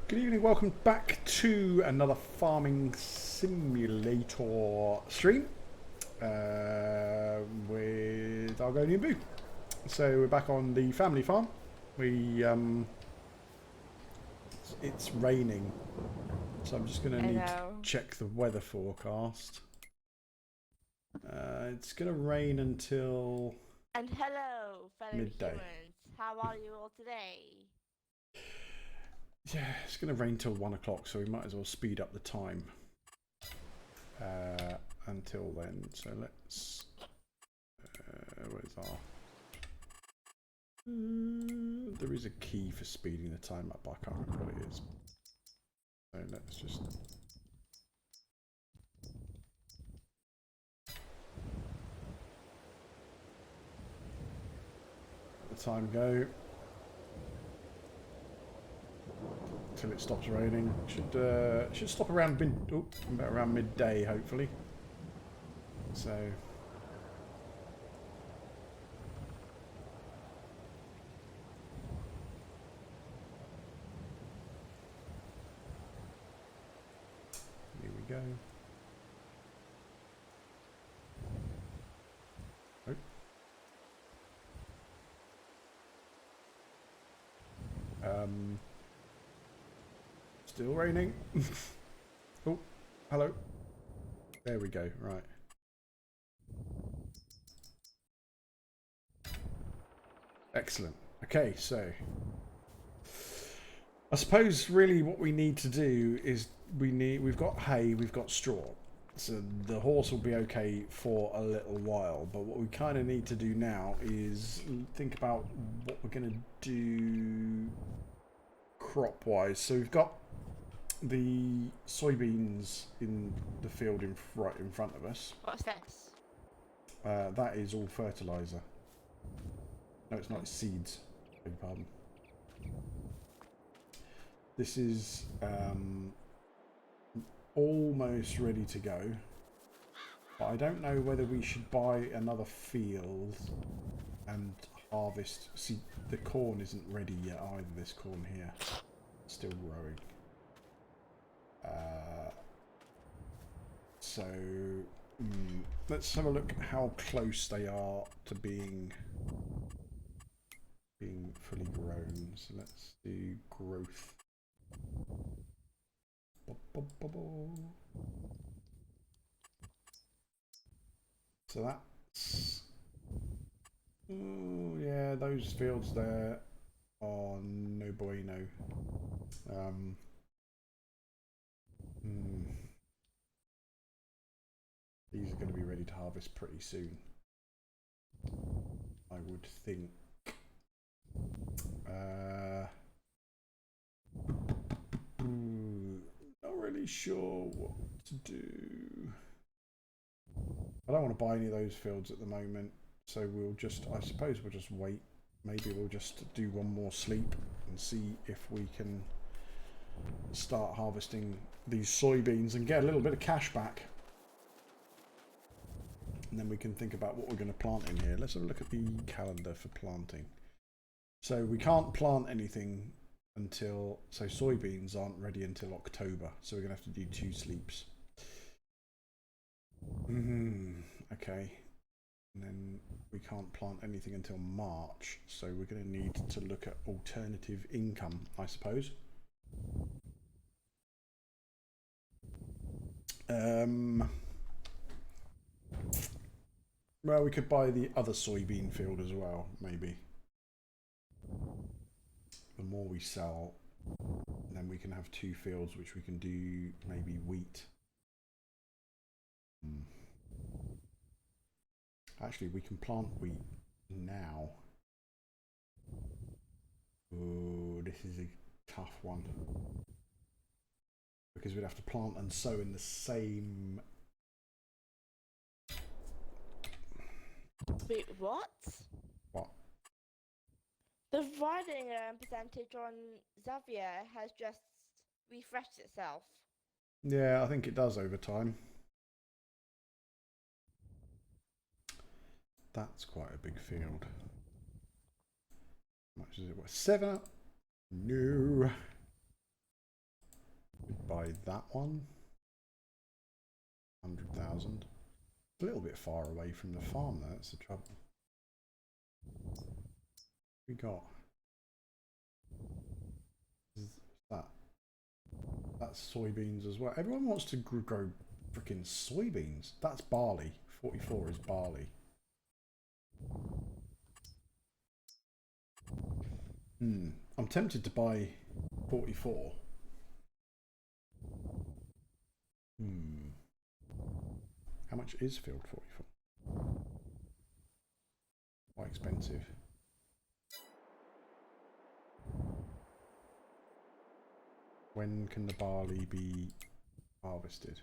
Good evening, welcome back to another farming simulator stream with ArgonianBoo. So we're back on the family farm. It's raining, so I'm just going to need to check the weather forecast. It's going to rain until And hello, fellow midday. humans. How are you all today? Yeah, it's going to rain till 1 o'clock, so we might as well speed up the time until then. So let's. Where's our. There is a key for speeding the time up, but I can't remember what it is. So let's just. Let the time go. Till it stops raining. Should stop around around midday, hopefully. So here we go. Oh. Still raining. Oh, hello. There we go. Right. Excellent. Okay, so I suppose really what we need to do is we've got hay, we've got straw. So the horse will be okay for a little while, but what we kind of need to do now is think about what we're going to do crop-wise. So we've got the soybeans in the field right in front of us. What's this? That is all fertilizer. No, it's not. It's seeds. Beg your pardon. This is almost ready to go, but I don't know whether we should buy another field and harvest. See, the corn isn't ready yet either. This corn here, still growing. So let's have a look at how close they are to being fully grown. So let's do growth. So that's yeah, those fields there are no bueno. These are going to be ready to harvest pretty soon, I would think. Not really sure what to do. I don't want to buy any of those fields at the moment, so we'll just, I suppose we'll just wait. Maybe we'll just do one more sleep and see if we can start harvesting these soybeans and get a little bit of cash back. And then we can think about what we're going to plant in here. Let's have a look at the calendar for planting. So we can't plant anything until, so soybeans aren't ready until October. So we're going to have to do 2 sleeps. Okay. And then we can't plant anything until March. So we're going to need to look at alternative income, I suppose. Well, we could buy the other soybean field as well, maybe. The more we sell, then we can have 2 fields, which we can do maybe wheat. Actually, we can plant wheat now. Oh, this is a tough one. Because we'd have to plant and sow in the same... Wait, what? What? The riding percentage on Xavier has just refreshed itself. Yeah, I think it does over time. That's quite a big field. How much is it worth? 7 up? No. buy that one. 100,000. A little bit far away from the farm, though. That's the trouble. We got that. That's soybeans as well. Everyone wants to grow freaking soybeans. That's barley. 44 is barley. I'm tempted to buy 44. How much is field 44? Quite expensive. When can the barley be harvested?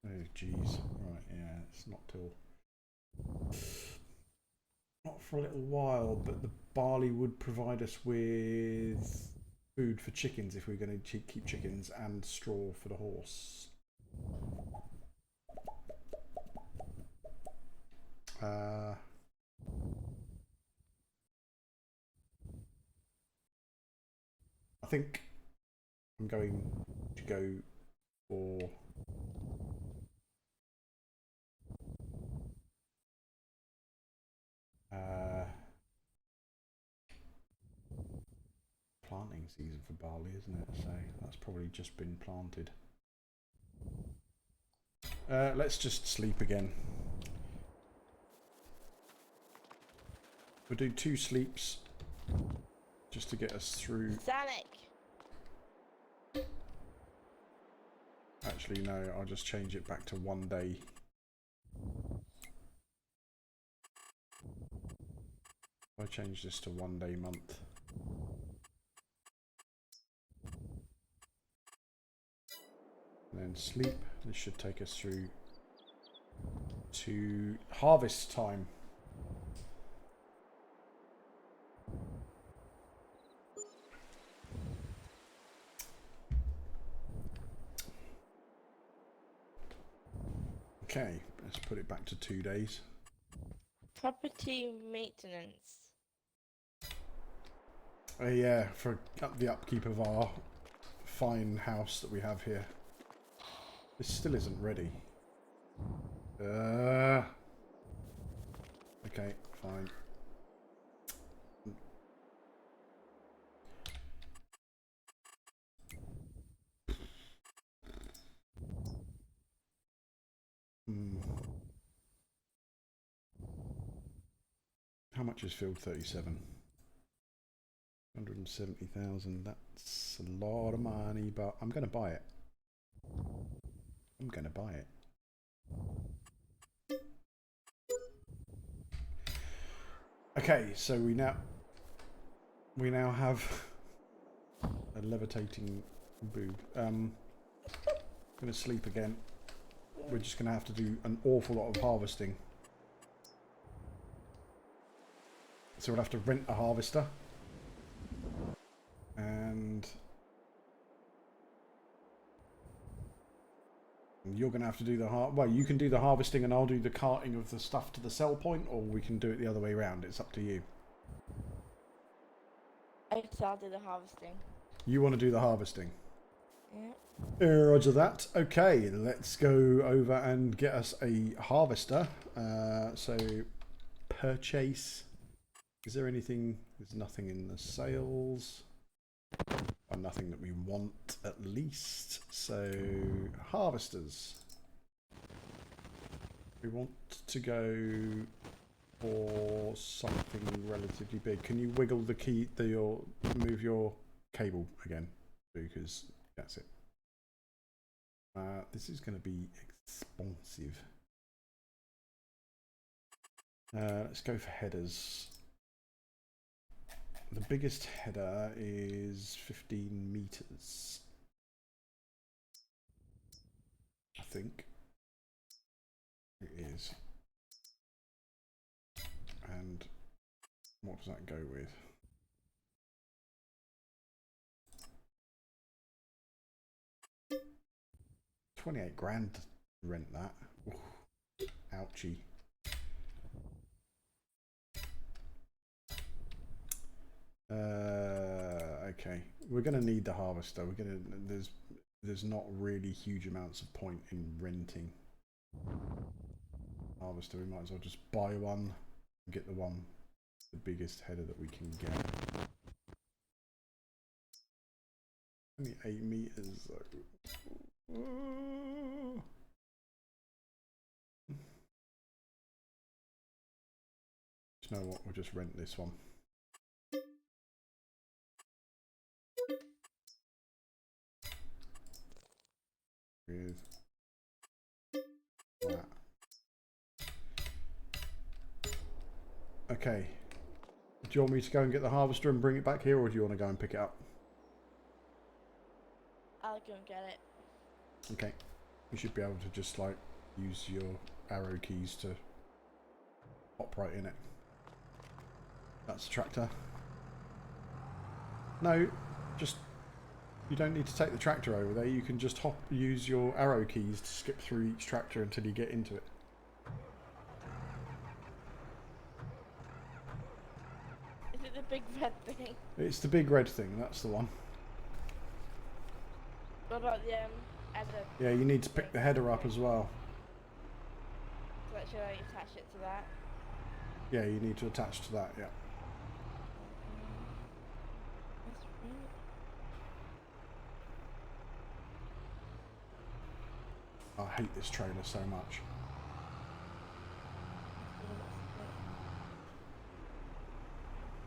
Oh jeez. Right, yeah, it's not till... Not for a little while, but the barley would provide us with food for chickens if we're going to keep chickens, and straw for the horse. I think I'm going to go for planting season for barley, isn't it? So that's probably just been planted. Let's just sleep again. We'll do 2 sleeps just to get us through. Sonic. Actually, no, I'll just change it back to 1 day. I change this to 1 day month. And then sleep. This should take us through to harvest time. Okay, let's put it back to 2 days. Property maintenance. Yeah, for the upkeep of our fine house that we have here. This still isn't ready. Okay, fine. How much is field 37? 170,000. That's a lot of money, but I'm going to buy it. I'm going to buy it. Okay, so we now have a levitating boob. I'm going to sleep again. We're just going to have to do an awful lot of harvesting. So we'll have to rent a harvester. And you're going to have to do the well, you can do the harvesting and I'll do the carting of the stuff to the sell point, or we can do it the other way around. It's up to you. I guess I'll do the harvesting. You want to do the harvesting? Yeah. Roger that. Okay, let's go over and get us a harvester. So purchase. Is there anything? There's nothing in the sales. Or nothing that we want, at least. So harvesters. We want to go for something relatively big. Can you wiggle the key? Move your cable again, because that's it. This is going to be expensive. Let's go for headers. The biggest header is 15 meters. I think it is. And what does that go with? $28,000 to rent that. Ooh, ouchie. Okay, we're gonna need the harvester. There's not really huge amounts of point in renting harvester. We might as well just buy one and get the biggest header that we can get. Only 8 meters though. You know what? We'll just rent this one. With that. Okay. Do you want me to go and get the harvester and bring it back here, or do you want to go and pick it up? I'll go and get it. Okay. You should be able to just like use your arrow keys to hop right in it. That's a tractor. No, just you don't need to take the tractor over there. You can just use your arrow keys to skip through each tractor until you get into it. Is it the big red thing? It's the big red thing. That's the one. What about the header? Yeah, you need to pick the header up as well. So should I attach it to that? Yeah, you need to attach to that. Yeah. I hate this trailer so much.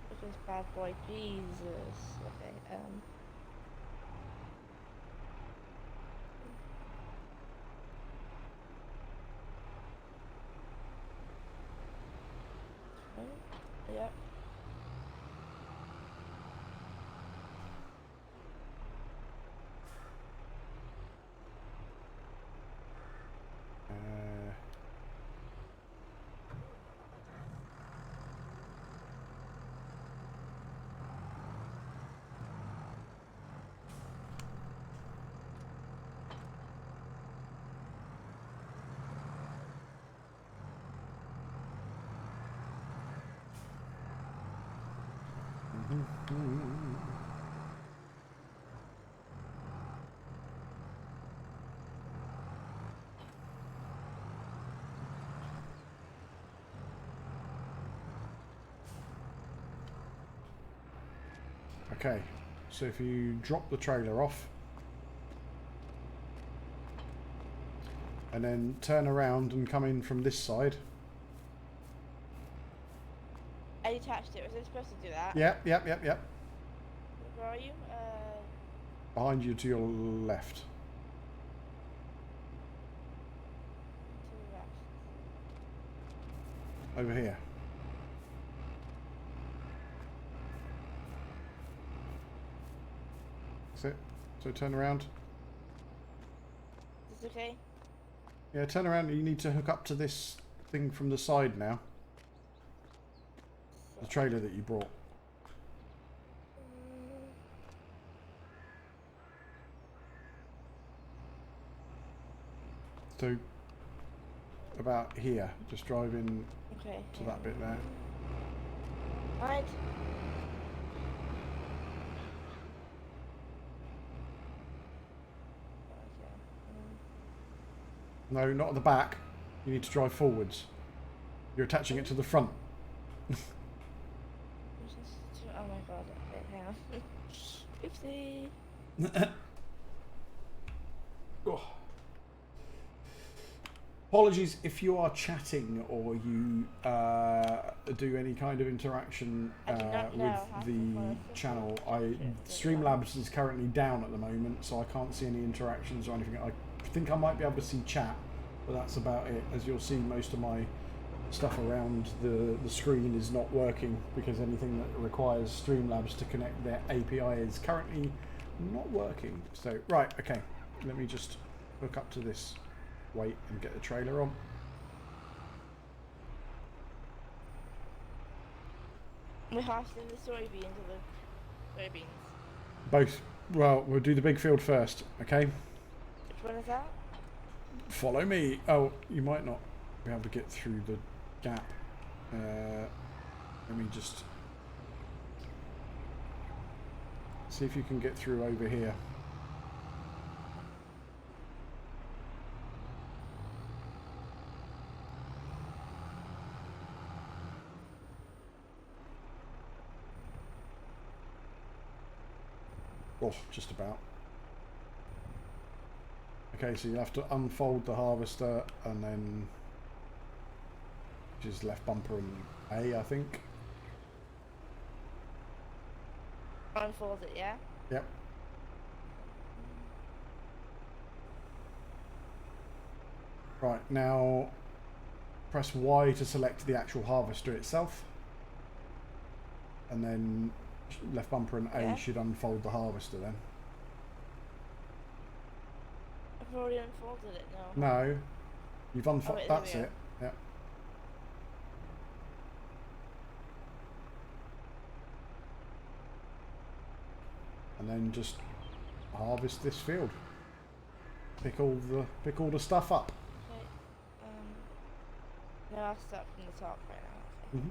Look at this bad boy, Jesus. Okay, Yep. Okay, so if you drop the trailer off and then turn around and come in from this side. I detached it. Was I supposed to do that? Yep. Where are you? Behind you to your left. To the left. Over here. That's it. So turn around. Is this okay? Yeah, turn around. You need to hook up to this thing from the side now. The trailer that you brought. So about here. Just drive in to that bit there. Right. No, not at the back. You need to drive forwards. You're attaching it to the front. Oh my god, okay, hang on. Oopsie. Oh. Apologies if you are chatting or you do any kind of interaction with the channel. Streamlabs is currently down at the moment, so I can't see any interactions or anything. I think I might be able to see chat, but that's about it. As you'll see, most of my stuff around the screen is not working because anything that requires Streamlabs to connect their API is currently not working. So, right, okay, let me just hook up to this. Wait and get the trailer on. We're harvesting the soybeans or the soybeans? Both. Well, we'll do the big field first, okay? Which one is that? Follow me. Oh, you might not be able to get through the gap. Let me just See if you can get through over here. Oh, just about. Okay, so you have to unfold the harvester and then just left bumper and A, I think. Unfold it, yeah? Yep. Right, now press Y to select the actual harvester itself. And then left bumper and A should unfold the harvester then. I've already unfolded it now. No. You've unfolded. Oh, that's it. Yep. And then just harvest this field. Pick all the stuff up. Okay. No, I'll start from the top right now. Okay.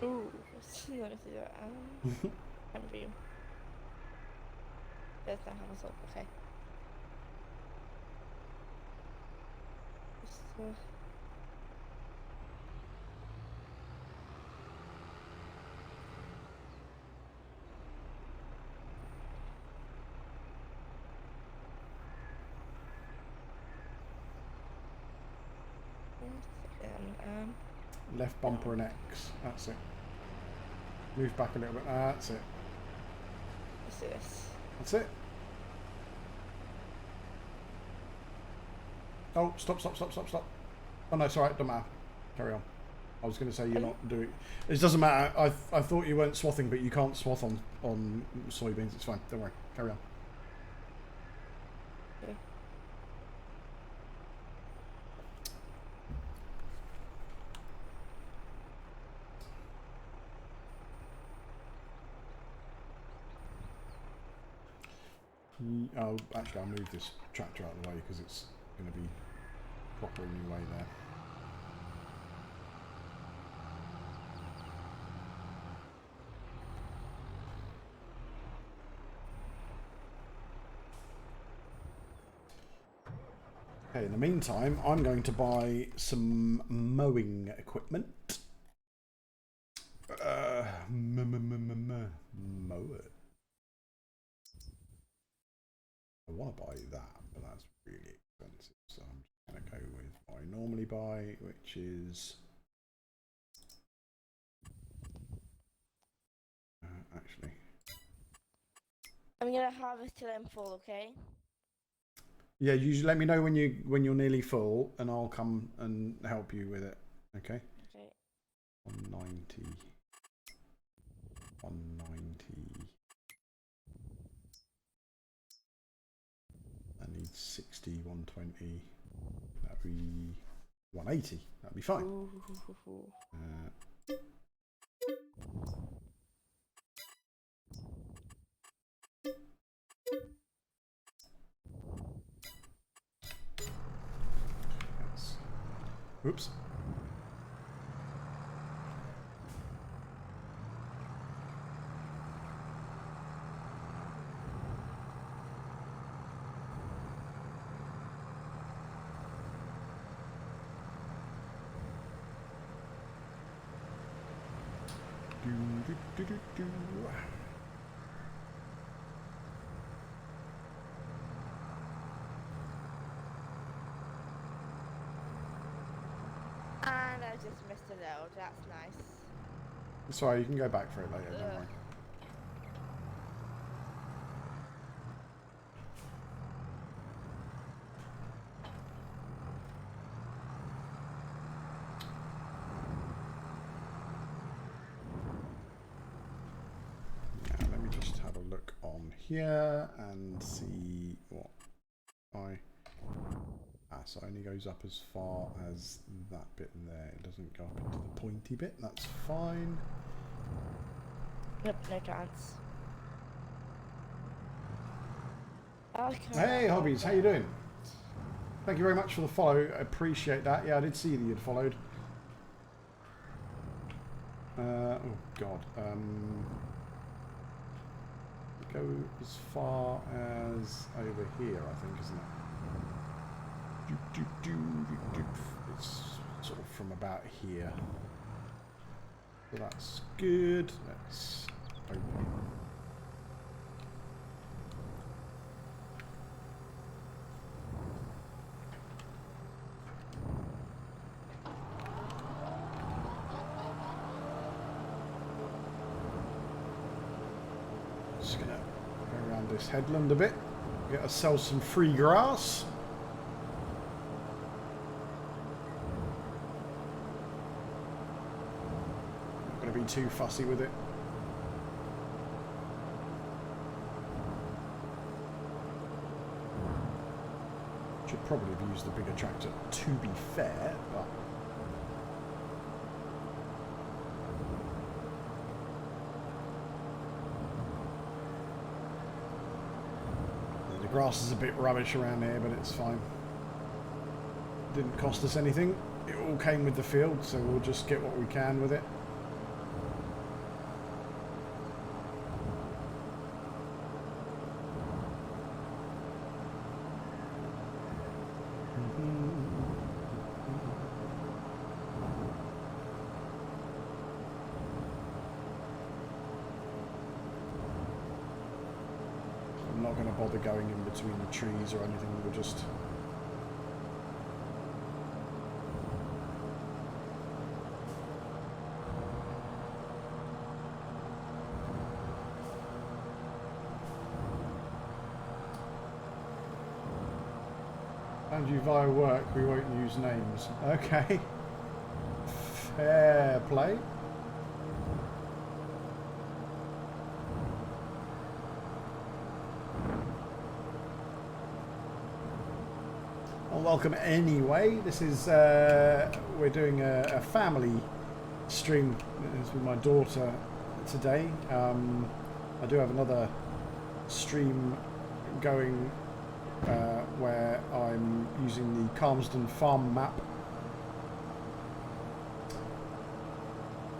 Ooh, let me see that. View. There's that house up, okay. So, Left bumper and X. That's it. Move back a little bit. That's it. what's this? That's it. Oh, stop. Oh no, it's alright, don't matter. Carry on. I was going to say you're not doing... It doesn't matter. I thought you weren't swathing, but you can't swath on soybeans. It's fine. Don't worry. Carry on. Okay. Oh, actually, I'll move this tractor out of the way because it's going to be proper in your way there. Okay, in the meantime, I'm going to buy some mowing equipment. Mower. I want to buy that, but that's really expensive. So I'm just going to go with what I normally buy, which is... actually... I'm going to harvest till I'm full, okay? Yeah, you let me know when you're nearly full, and I'll come and help you with it. Okay. Okay. 190. 190. I need 60. 120. That'd be 180. That'd be fine. Oops. Do. And I just missed a load. That's nice. Sorry, you can go back for it later. Don't worry. here and see what so it only goes up as far as that bit there. It doesn't go up into the pointy bit. That's fine. Nope, no chance. Okay. Hey, Hobbies, how you doing? Thank you very much for the follow. I appreciate that. Yeah, I did see that you'd followed. Oh God. Go as far as over here, I think, isn't it? It's sort of from about here. So that's good. Let's open. Just gonna go around this headland a bit, get ourselves some free grass. Not gonna be too fussy with it. Should probably have used the bigger tractor, to be fair, but the grass is a bit rubbish around here, but it's fine. Didn't cost us anything. It all came with the field, so we'll just get what we can with it. I'm not going to bother going in between the trees or anything. We'll just found you via work. We won't use names. Okay. Fair play. Well, welcome anyway. This is we're doing a family stream. It's with my daughter today. I do have another stream going where I'm using the Calmsden farm map,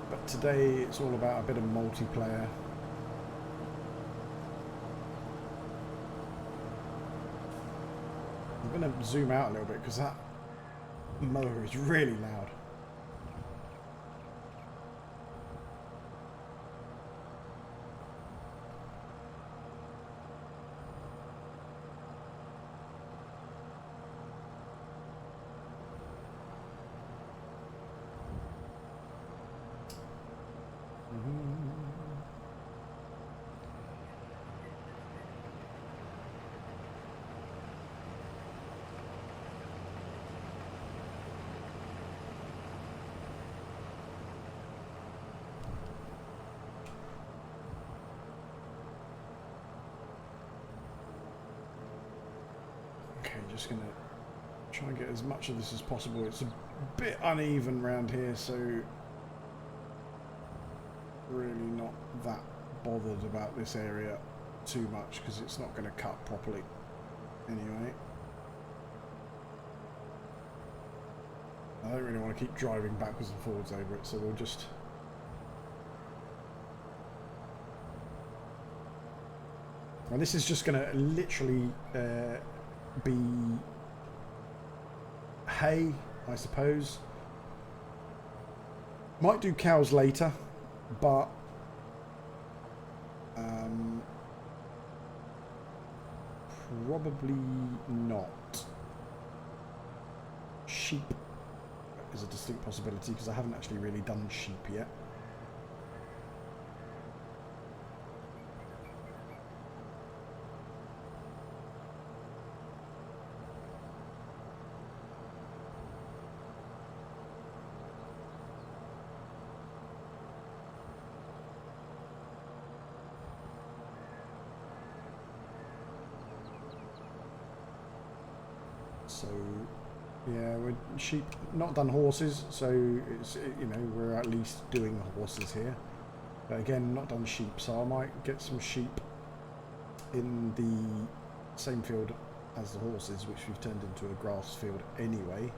but today it's all about a bit of multiplayer. I'm going to zoom out a little bit because that mower is really loud. Just going to try and get as much of this as possible. It's a bit uneven around here, so really not that bothered about this area too much because it's not going to cut properly anyway. I don't really want to keep driving backwards and forwards over it, so we'll just and this is just going to literally be hay, I suppose. Might do cows later, but probably not. Sheep is a distinct possibility because I haven't actually really done sheep yet. So yeah, we're sheep, not done horses, so it's, you know, we're at least doing horses here. But again, not done sheep, so I might get some sheep in the same field as the horses, which we've turned into a grass field anyway.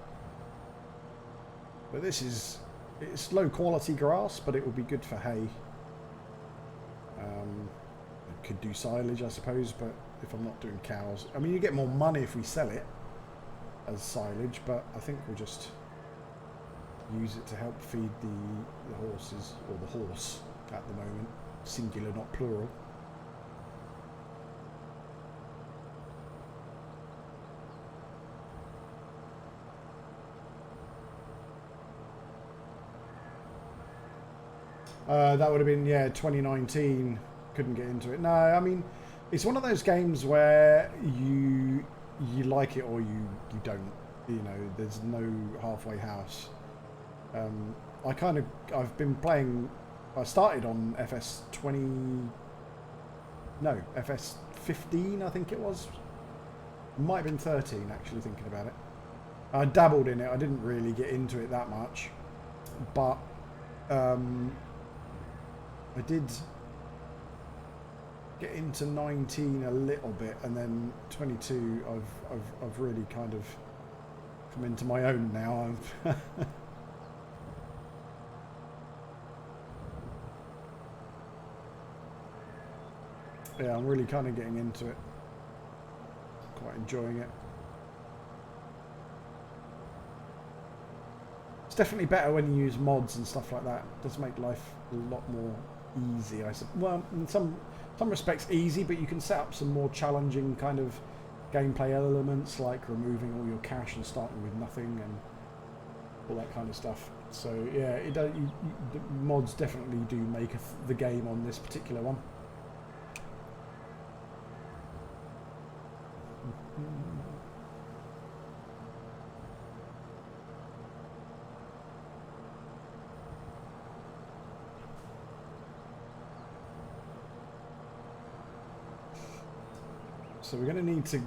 But this is, it's low quality grass, but it will be good for hay. I could do silage, I suppose, but if I'm not doing cows, I mean, you get more money if we sell it as silage, but I think we'll just use it to help feed the horses, or the horse at the moment, singular, not plural. That would have been, yeah, 2019. Couldn't get into it. No, I mean, it's one of those games where you like it or you don't. You know, there's no halfway house. I've been playing. I started on FS15, I think it was. Might have been 13, actually, thinking about it. I dabbled in it. I didn't really get into it that much, but I did get into 19 a little bit, and then 22 I've really kind of come into my own now. Yeah, I'm really kind of getting into it, quite enjoying it. It's definitely better when you use mods and stuff like that. It does make life a lot more easy, I suppose. Well, in some respects easy, but you can set up some more challenging kind of gameplay elements, like removing all your cash and starting with nothing and all that kind of stuff. So yeah, it does. The mods definitely do make the game on this particular one. So we're going to need to...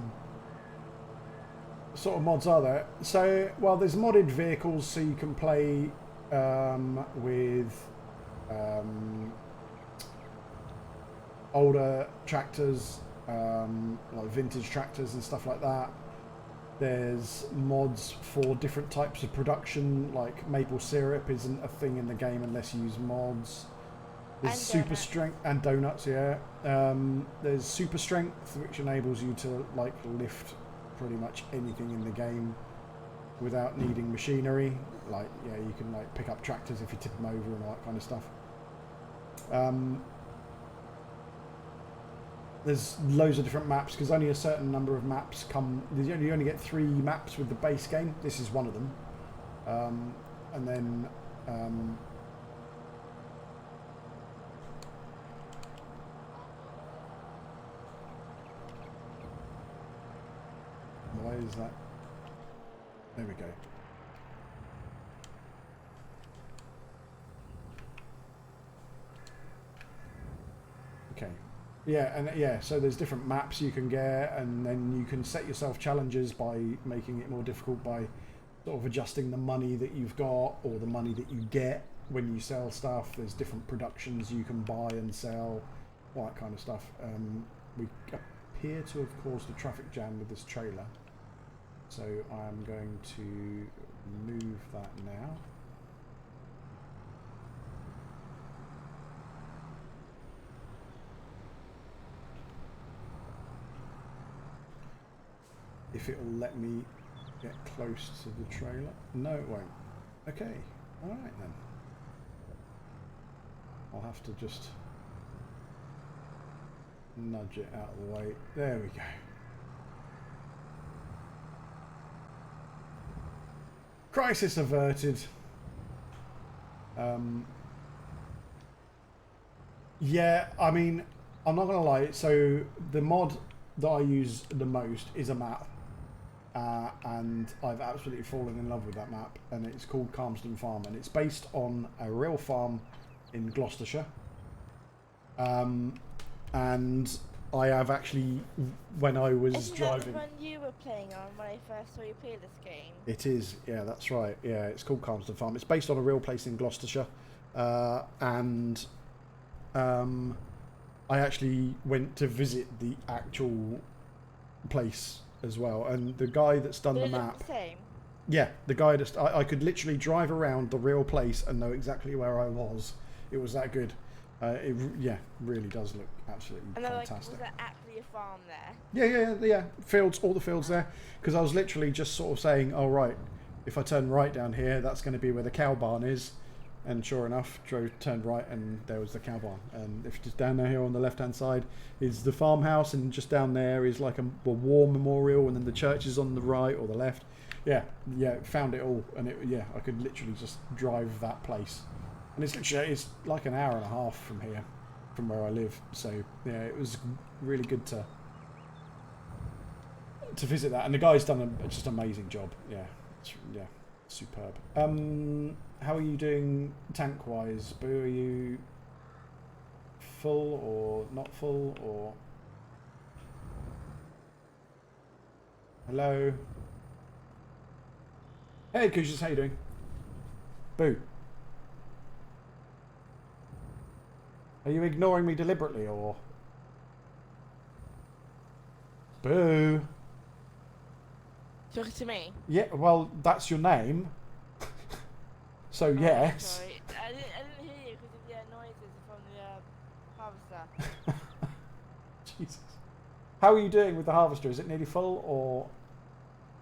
What sort of mods are there? So, well, there's modded vehicles, so you can play with older tractors, like vintage tractors and stuff like that. There's mods for different types of production, like maple syrup isn't a thing in the game unless you use mods. There's super strength and donuts, yeah. There's super strength, which enables you to like lift pretty much anything in the game without needing machinery. Like, yeah, you can like pick up tractors if you tip them over and all that kind of stuff. There's loads of different maps because only a certain number of maps come. You only get 3 maps with the base game. This is one of them, and then. Why is that? There we go. Okay. Yeah, and yeah, so there's different maps you can get, and then you can set yourself challenges by making it more difficult by sort of adjusting the money that you've got or the money that you get when you sell stuff. There's different productions you can buy and sell, all that kind of stuff. We appear to have caused a traffic jam with this trailer. So I'm going to move that now. If it will let me get close to the trailer. No, it won't. Okay, alright then. I'll have to just nudge it out of the way. There we go. Crisis averted. Yeah, I mean, I'm not gonna lie. So the mod that I use the most is a map, and I've absolutely fallen in love with that map. And it's called Calmsden Farm, and it's based on a real farm in Gloucestershire. And I have actually, when I was Isn't driving. that the one you were playing on when I first saw you play this game? It is, yeah, that's right. Yeah, it's called Calmston Farm. It's based on a real place in Gloucestershire, and I actually went to visit the actual place as well. And the guy that's done the map, The same. yeah, the guy that's I could literally drive around the real place and know exactly where I was. It was that good. Yeah, really does look absolutely fantastic. Like, was there actually a farm there? Yeah. Fields, all the fields there. Because I was literally just sort of saying, oh, right, if I turn right down here, that's going to be where the cow barn is. And sure enough, turned right and there was the cow barn. And if just down there here on the left-hand side is the farmhouse, and just down there is like a war memorial, and then the church is on the right or the left. Yeah, found it all. And I could literally just drive that place. And it's like an hour and a half from here, from where I live. So yeah, it was really good to visit that. And the guy's done a just amazing job. Yeah, superb. How are you doing tank wise, Boo? Are you full or not full or? Hello. Hey, Kushas, how you doing? Boo. Are you ignoring me deliberately, or? Boo. Talking to me? Yeah, well, that's your name. So, yes. Sorry. I didn't hear you because of the noises from the harvester. Jesus. How are you doing with the harvester? Is it nearly full, or?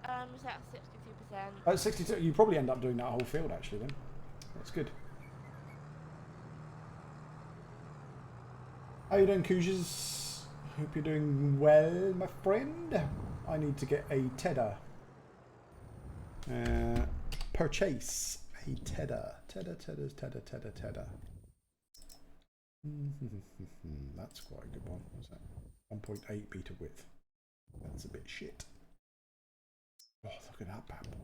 It's at 62%. 62. You probably end up doing that whole field, actually, then. That's good. How you doing, Kujas? Hope you're doing well, my friend. I need to get a tedder. Purchase a tedder. Tedder. That's quite a good one. What's that? 1.8 meter width. That's a bit shit. Oh, look at that bad boy.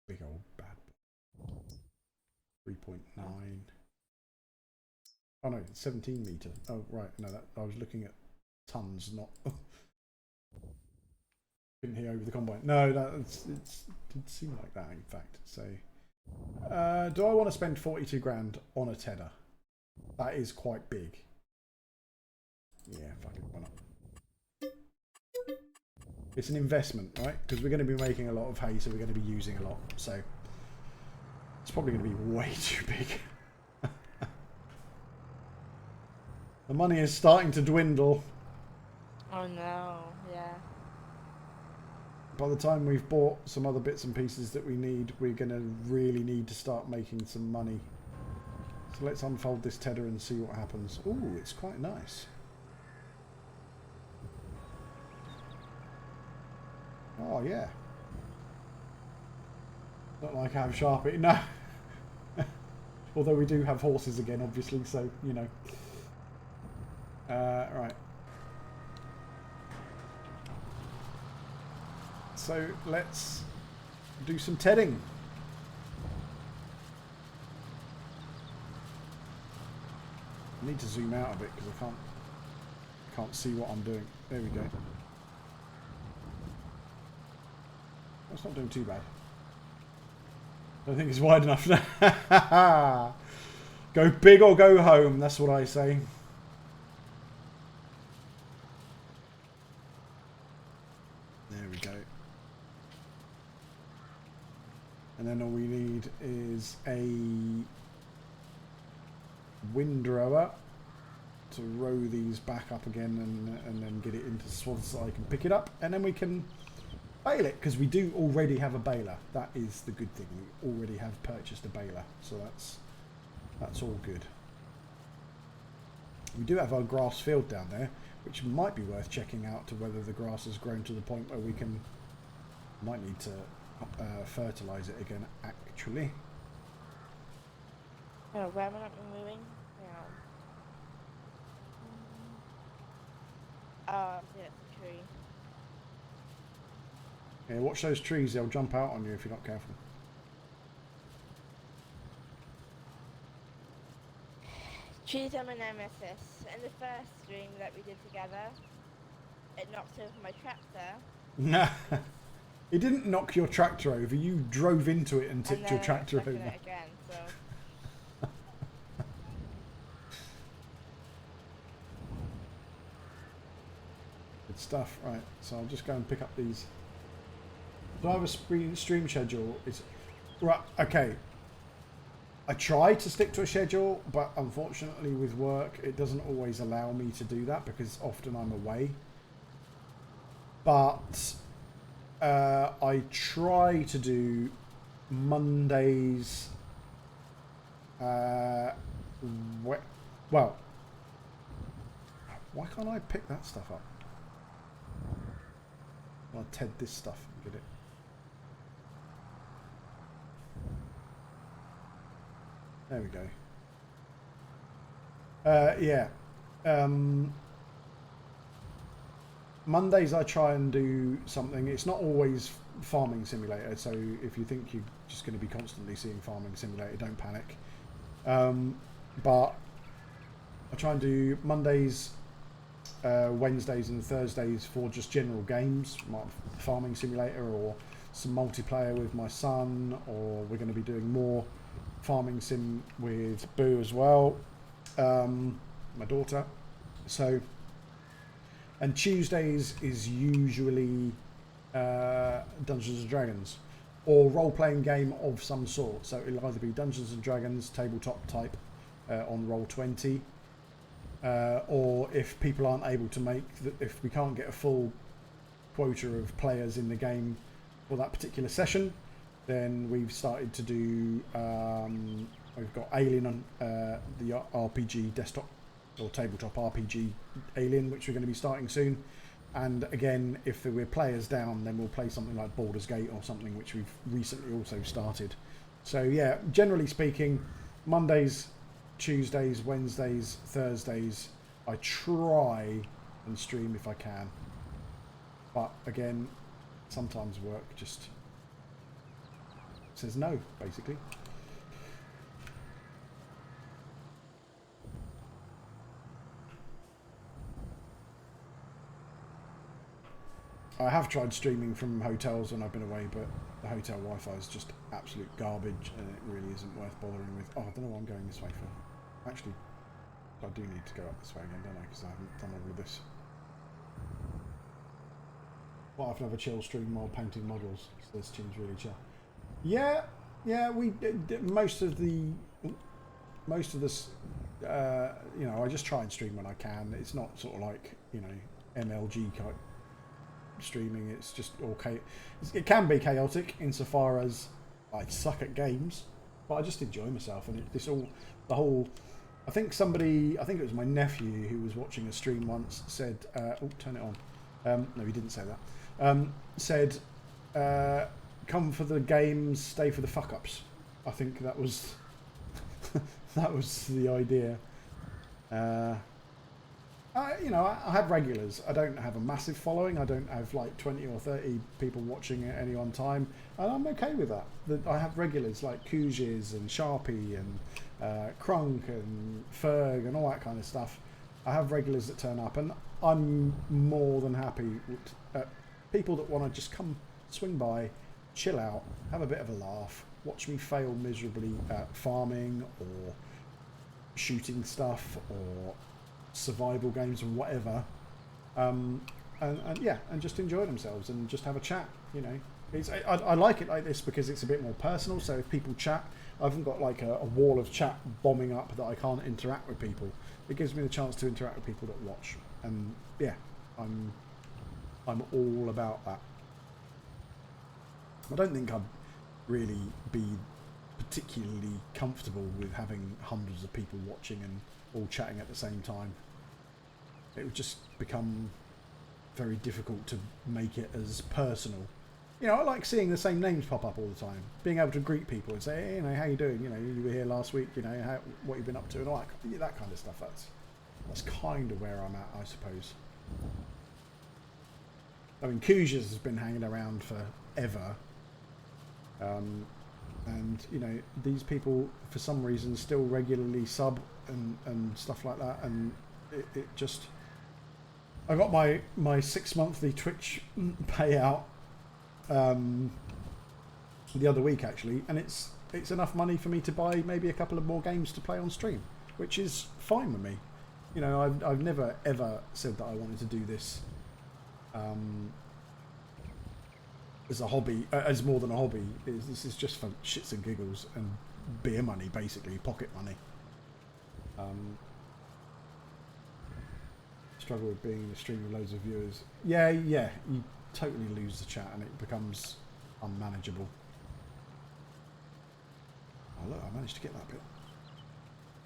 Big old bad boy. 3.9. Oh no, 17 meter. Oh right, no, I was looking at tons, not. Couldn't hear over the combine. No, it did seem like that in fact. So, do I want to spend 42 grand on a tedder? That is quite big. Yeah, fuck it, why not? It's an investment, right? Because we're going to be making a lot of hay, so we're going to be using a lot. So it's probably going to be way too big. The money is starting to dwindle. Oh no, yeah. By the time we've bought some other bits and pieces that we need, we're going to really need to start making some money. So let's unfold this tedder and see what happens. Ooh, it's quite nice. Oh, yeah. Not like I have Sharpie, no. Although we do have horses again, obviously, so, you know. Right. So let's do some tedding. I need to zoom out a bit because I can't see what I'm doing. There we go. That's not doing too bad. I don't think it's wide enough now. Go big or go home, that's what I say. There we go. And then all we need is a windrower to row these back up again and then get it into swaths so I can pick it up, and then we can bale it, because we do already have a baler. That is the good thing. We already have purchased a baler, so that's all good. We do have our grass field down there, which might be worth checking out to whether the grass has grown to the point where we might need to fertilise it again, actually. Oh, where am I not moving? Yeah, it's a tree. Yeah, watch those trees, they'll jump out on you if you're not careful. She's my nemesis. In the first stream that we did together, it knocked over my tractor. No. It didn't knock your tractor over. You drove into it and tipped And your then tractor I was stuck over. in it again, so... Good stuff. Right, so I'll just go and pick up these. Do I have a stream schedule? It's right. Okay. I try to stick to a schedule, but unfortunately with work, it doesn't always allow me to do that because often I'm away. But I try to do Mondays. Well, why can't I pick that stuff up? I'll TED this stuff and get it. There we go. Yeah. Mondays I try and do something. It's not always Farming Simulator, so if you think you're just going to be constantly seeing Farming Simulator, don't panic. But I try and do Mondays, Wednesdays and Thursdays for just general games, like Farming Simulator or some multiplayer with my son, or we're going to be doing more Farming Sim with Boo as well, my daughter. So, and Tuesdays is usually Dungeons and Dragons or role-playing game of some sort. So it'll either be Dungeons and Dragons tabletop type on Roll20, or if people aren't able to make, if we can't get a full quota of players in the game for that particular session, then we've started to do, we've got Alien on the RPG desktop or tabletop RPG Alien, which we're going to be starting soon. And again, if we're players down, then we'll play something like Baldur's Gate or something, which we've recently also started. So yeah, generally speaking, Mondays, Tuesdays, Wednesdays, Thursdays, I try and stream if I can. But again, sometimes work just says no, basically. I have tried streaming from hotels when I've been away, but the hotel Wi-Fi is just absolute garbage, and it really isn't worth bothering with. Oh, I don't know what I'm going this way for. Actually, I do need to go up this way again, don't I? Because I haven't done all of this. Well, I have to have a chill stream while painting models, so this seems really chill. Yeah, we most of this, you know, I just try and stream when I can. It's not sort of like, you know, MLG type streaming. It's just all it can be chaotic insofar as I suck at games, but I just enjoy myself. And I think it was my nephew who was watching a stream once said, oh, turn it on. No, he didn't say that. Said, come for the games, stay for the fuck ups. I think that was that was the idea. You know, I have regulars. I don't have a massive following. I don't have like 20 or 30 people watching at any one time, and I'm okay with that. I have regulars like Kujiz and Sharpie and Crunk and Ferg and all that kind of stuff. I have regulars that turn up, and I'm more than happy with people that want to just come, swing by, chill out, have a bit of a laugh, watch me fail miserably at farming or shooting stuff or survival games or whatever, and yeah, and just enjoy themselves and just have a chat. You know, I like it like this because it's a bit more personal. So if people chat, I haven't got like a wall of chat bombing up that I can't interact with people. It gives me the chance to interact with people that watch, and yeah, I'm all about that. I don't think I'd really be particularly comfortable with having hundreds of people watching and all chatting at the same time. It would just become very difficult to make it as personal. You know, I like seeing the same names pop up all the time, being able to greet people and say, hey, you know, how you doing? You know, you were here last week. You know, what you've been up to and all that kind of stuff. That's kind of where I'm at, I suppose. I mean, Kujas has been hanging around forever. And, you know, these people, for some reason, still regularly sub and stuff like that. And it just... I got my 6 monthly Twitch payout the other week, actually. And it's enough money for me to buy maybe a couple of more games to play on stream, which is fine with me. You know, I've never, ever said that I wanted to do this as a hobby, as more than a hobby. This is just for shits and giggles and beer money, basically, pocket money. Struggle with being in a stream with loads of viewers. Yeah, you totally lose the chat and it becomes unmanageable. Oh look, I managed to get that bit.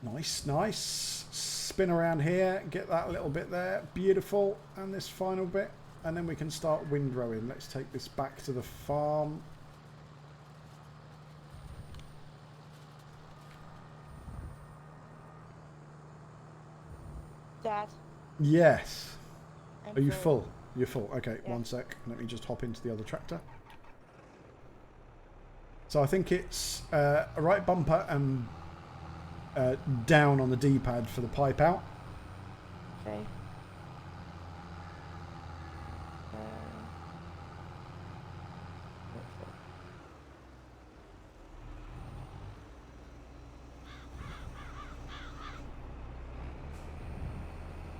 Nice, nice. Spin around here, get that little bit there. Beautiful. And this final bit. And then we can start windrowing. Let's take this back to the farm. Dad. Yes. I'm Are you full. full? You're full. Okay, Yeah. 1 sec. Let me just hop into the other tractor. So I think it's a right bumper and down on the D-pad for the pipe out. Okay.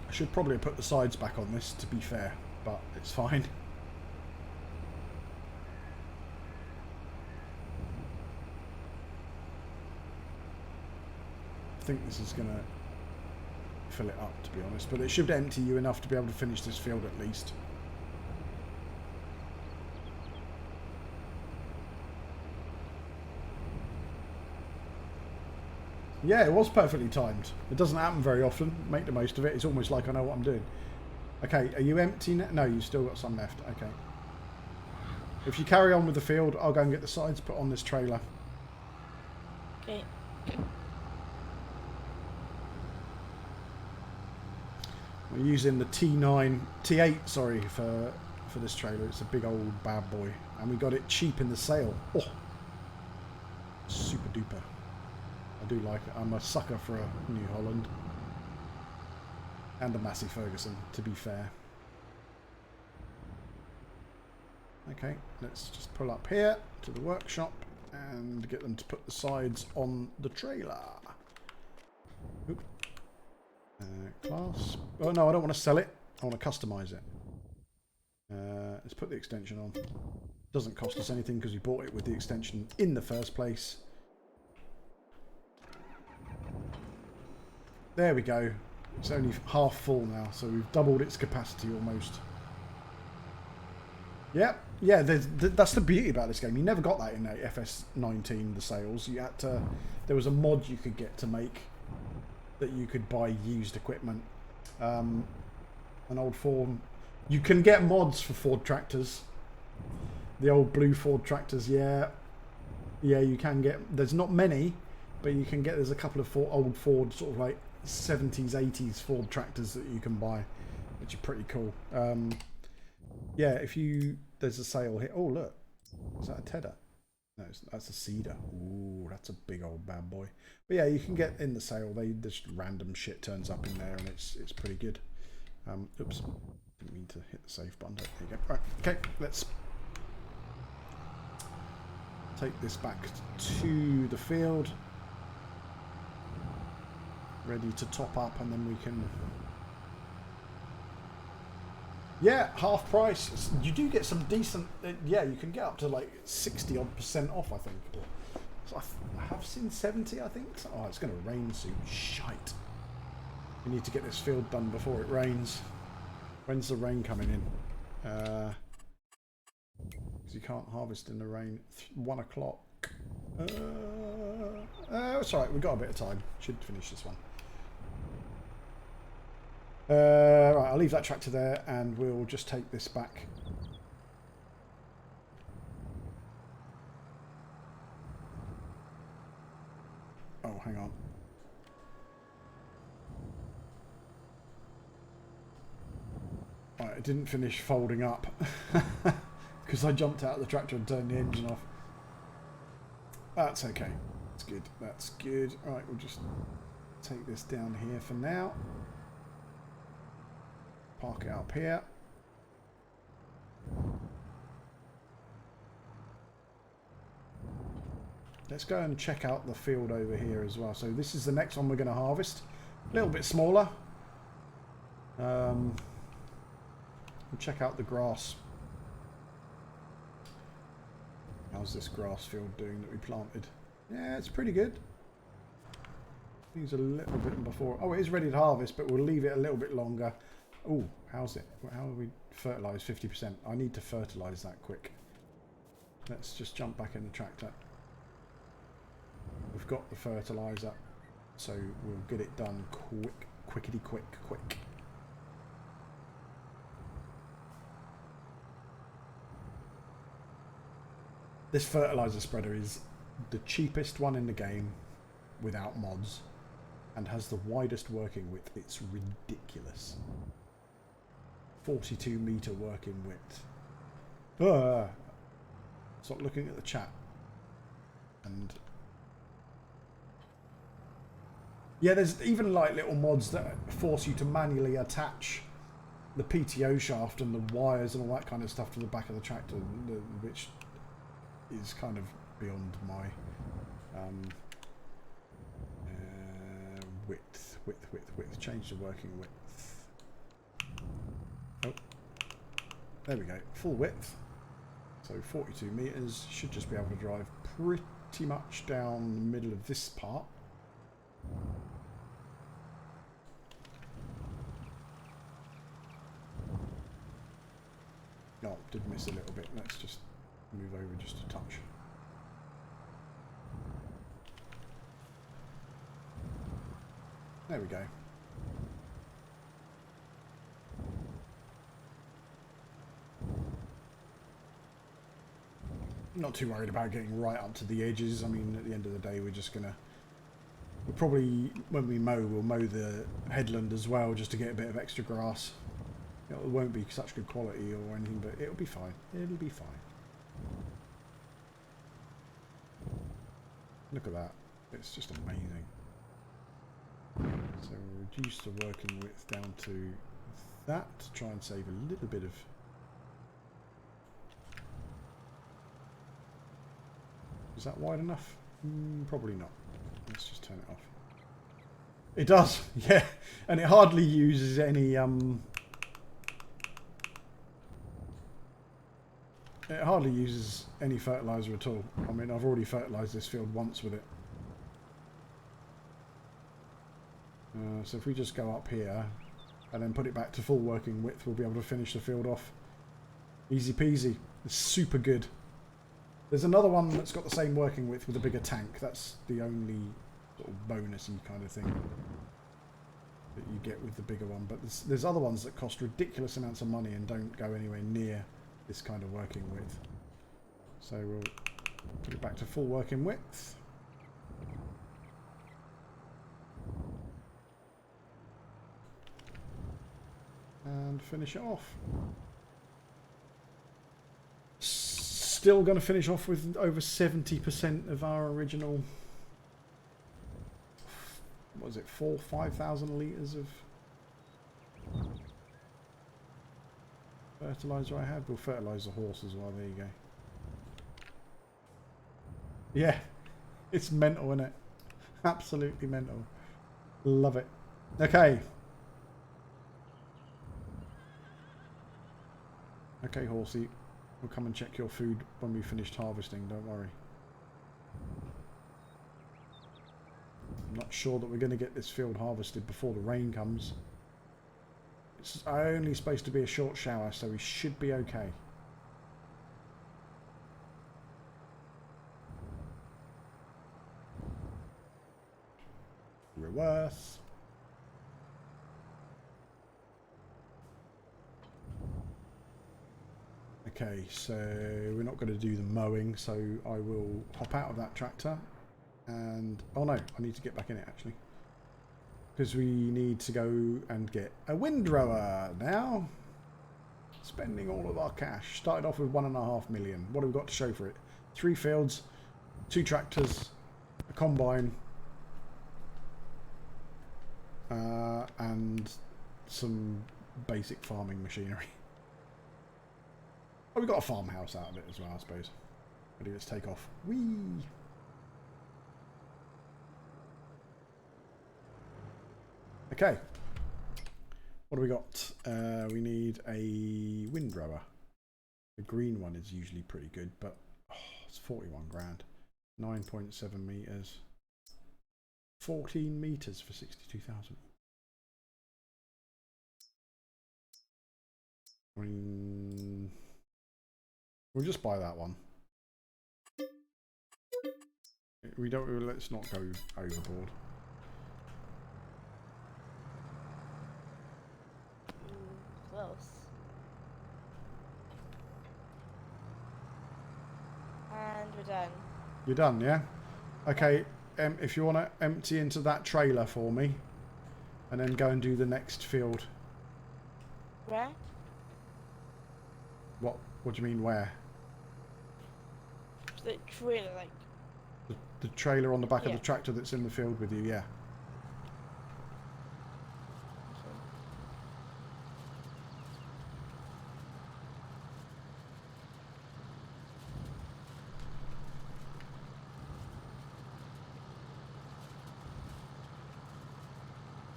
I should probably have put the sides back on this, to be fair, but it's fine. I think this is going to fill it up, to be honest, but it should empty you enough to be able to finish this field at least. Yeah, it was perfectly timed. It doesn't happen very often. Make the most of it. It's almost like I know what I'm doing. Okay, are you empty now? No, you've still got some left. Okay. If you carry on with the field, I'll go and get the sides put on this trailer. Okay. We're using the T8, sorry, for this trailer. It's a big old bad boy. And we got it cheap in the sale. Oh, super duper. I do like it. I'm a sucker for a New Holland. And a Massey Ferguson, to be fair. Okay, let's just pull up here to the workshop and get them to put the sides on the trailer. Oop. Class. Oh no, I don't want to sell it. I want to customize it. Let's put the extension on. Doesn't cost us anything because we bought it with the extension in the first place. There we go. It's only half full now, so we've doubled its capacity almost. Yeah, yeah. That's the beauty about this game. You never got that in FS19, the sales. You had to. There was a mod you could get to make that you could buy used equipment. An old Ford. You can get mods for Ford tractors. The old blue Ford tractors. Yeah, yeah. You can get. There's not many, but you can get. There's a couple of old Ford sort of like 70s, 80s Ford tractors that you can buy, which are pretty cool. Yeah, if you... There's a sale here. Oh, look. Is that a Tedder? No, that's a Cedar. Ooh, that's a big old bad boy. But yeah, you can get in the sale. Just random shit turns up in there, and it's pretty good. Oops. Didn't mean to hit the save button. There you go. Right, okay, let's take this back to the field. Ready to top up, and then we can... Yeah, half price. You do get some decent... yeah, you can get up to like 60-odd% off, I think. So I have seen 70, I think. Oh, it's going to rain soon. Shite. We need to get this field done before it rains. When's the rain coming in? Because you can't harvest in the rain. 1 o'clock. It's alright, we've got a bit of time. Should finish this one. Right, I'll leave that tractor there and we'll just take this back. Oh, hang on. Right, it didn't finish folding up because I jumped out of the tractor and turned the engine off. That's okay. That's good. That's good. All right, we'll just take this down here for now. Park it up here. Let's go and check out the field over here as well. So this is the next one we're going to harvest. A little bit smaller. We'll check out the grass. How's this grass field doing that we planted? Yeah, it's pretty good. Needs a little bit before. Oh, it is ready to harvest, but we'll leave it a little bit longer. Oh, how's it? How do we fertilise 50%? I need to fertilise that quick. Let's just jump back in the tractor. We've got the fertiliser, so we'll get it done quick, quickety quick. This fertilizer spreader is the cheapest one in the game without mods and has the widest working width. It's ridiculous. 42 meter working width. Stop looking at the chat. And yeah, there's even like little mods that force you to manually attach the PTO shaft and the wires and all that kind of stuff to the back of the tractor, which is kind of beyond my width. Change the working width. Oh, there we go. Full width. So 42 meters. Should just be able to drive pretty much down the middle of this part. Oh, did miss a little bit. Let's just move over just a touch. There we go. Not too worried about getting right up to the edges. I mean, at the end of the day, we're just gonna... We'll probably, when we mow, we'll mow the headland as well, just to get a bit of extra grass. It won't be such good quality or anything, but it'll be fine. It'll be fine. Look at that. It's just amazing. So we'll reduce the working width down to that to try and save a little bit of... Is that wide enough? Probably not. Let's just turn it off. It does, yeah. And it hardly uses any... It hardly uses any fertiliser at all. I mean, I've already fertilised this field once with it. So if we just go up here and then put it back to full working width, we'll be able to finish the field off. Easy peasy. It's super good. There's another one that's got the same working width with a bigger tank. That's the only sort of bonusy kind of thing that you get with the bigger one. But there's other ones that cost ridiculous amounts of money and don't go anywhere near this kind of working width. So we'll put it back to full working width. And finish it off. Still going to finish off with over 70% of our original, what was it, 5,000 litres of fertiliser I had. We'll fertilise the horse as well, there you go. Yeah, it's mental, isn't it? Absolutely mental. Love it. Okay. Okay, horsey. We'll come and check your food when we finished harvesting, don't worry. I'm not sure that we're going to get this field harvested before the rain comes. It's only supposed to be a short shower, so we should be okay. Reverse. Okay, so we're not going to do the mowing, so I will hop out of that tractor and... Oh no, I need to get back in it actually. Because we need to go and get a windrower now. Spending all of our cash. Started off with 1.5 million. What have we got to show for it? 3 fields, 2 tractors, a combine, and some basic farming machinery. Oh, we got a farmhouse out of it as well, I suppose. Ready, let's take off. Whee! Okay. What do we got? We need a Windrower. The green one is usually pretty good, but it's 41 grand. 9.7 meters. 14 meters for 62,000. I mean, we'll just buy that one. We don't. Let's not go overboard. Close. And we're done. You're done, yeah? Okay, if you want to empty into that trailer for me, and then go and do the next field. Where? What do you mean, where? The trailer, like... The trailer on the back of the tractor that's in the field with you, yeah.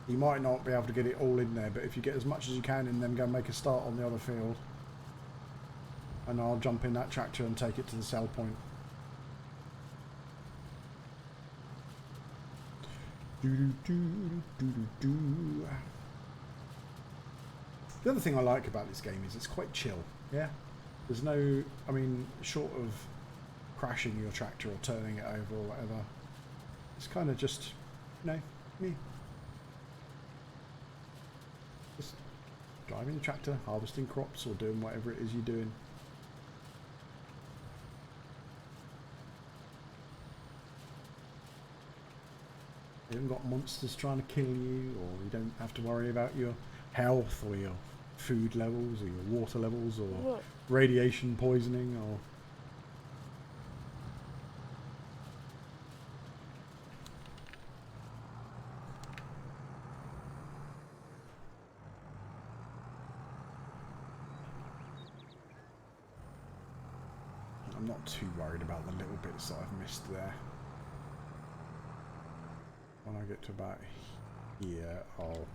You might not be able to get it all in there, but if you get as much as you can in, then go and make a start on the other field. And I'll jump in that tractor and take it to the sell point. The other thing I like about this game is it's quite chill, yeah? There's no, I mean, short of crashing your tractor or turning it over or whatever, it's kind of just, you know, me. Just driving the tractor, harvesting crops or doing whatever it is you're doing. You haven't got monsters trying to kill you, or you don't have to worry about your health or your food levels or your water levels or radiation poisoning or... I'm not too worried about the little bits that I've missed there. When I get to about here, I'll...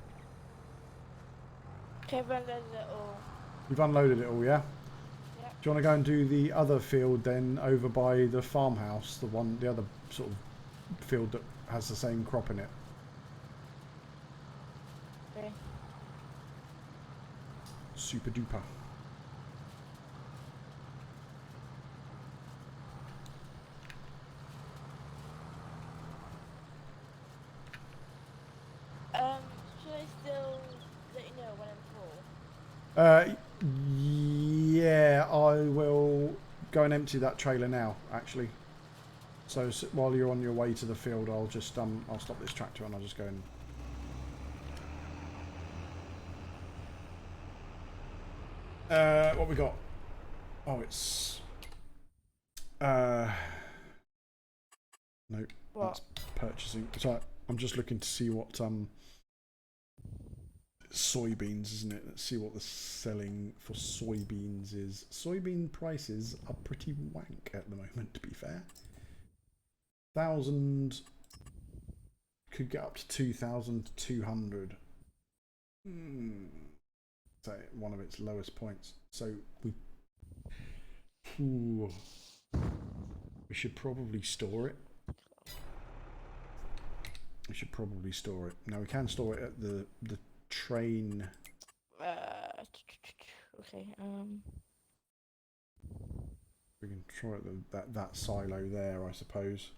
Okay, I've unloaded it all. You've unloaded it all, yeah? Yeah. Do you want to go and do the other field then over by the farmhouse? The other sort of field that has the same crop in it? Okay. Super duper. Should I still let you know when I'm full? Yeah, I will go and empty that trailer now, actually. So while you're on your way to the field, I'll just I'll stop this tractor and I'll just go and... what we got? Oh, it's... Nope, what? That's purchasing. Sorry, I'm just looking to see what soybeans, isn't it? Let's see what the selling for soybeans is. Soybean prices are pretty wank at the moment, to be fair. 1,000 could get up to 2,200. So one of its lowest points. So we should probably store it. We should probably store it. Now we can store it at the train. Okay. We can try it that silo there, I suppose.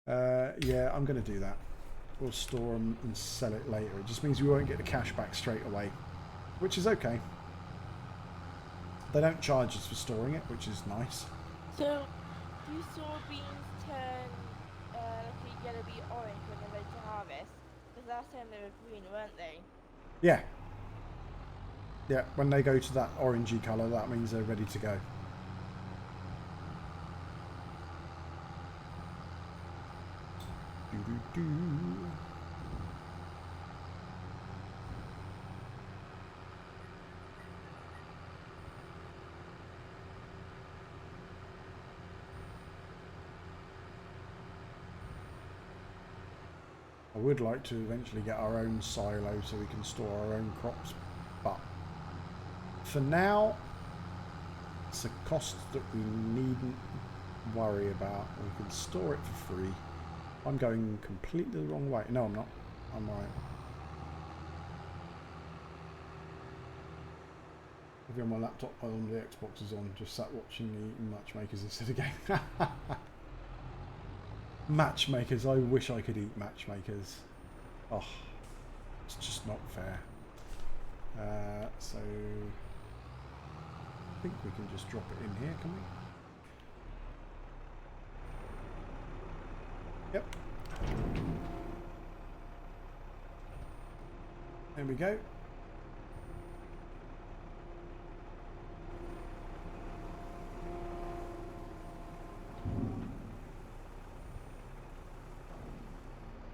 Yeah, I'm going to do that. We'll store them and sell it later. It just means we won't get the cash back straight away, which is okay. They don't charge us for storing it, which is nice. So, do soybeans turn like yellow be orange when they're ready to harvest? Because last time they were green, weren't they? Yeah. Yeah, when they go to that orangey colour, that means they're ready to go. do. I would like to eventually get our own silo so we can store our own crops, but for now it's a cost that we needn't worry about. We can store it for free. I'm going completely the wrong way. No, I'm not. I'm right. I'll be on my laptop while the Xbox is on, just sat watching the matchmakers instead of game. Matchmakers, I wish I could eat matchmakers. Oh, it's just not fair. So I think we can just drop it in here, can we? Yep. There we go.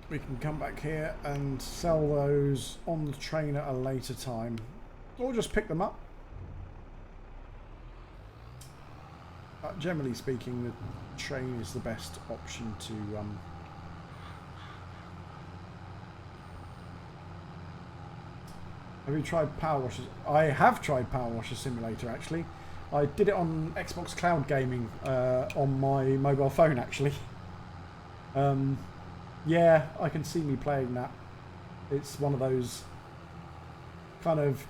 We can come back here and sell those on the train at a later time, or just pick them up. But generally speaking, the train is the best option to Have you tried Power Washers? I have tried Power Washer Simulator actually. I did it on Xbox Cloud Gaming on my mobile phone actually. Yeah, I can see me playing that. It's one of those kind of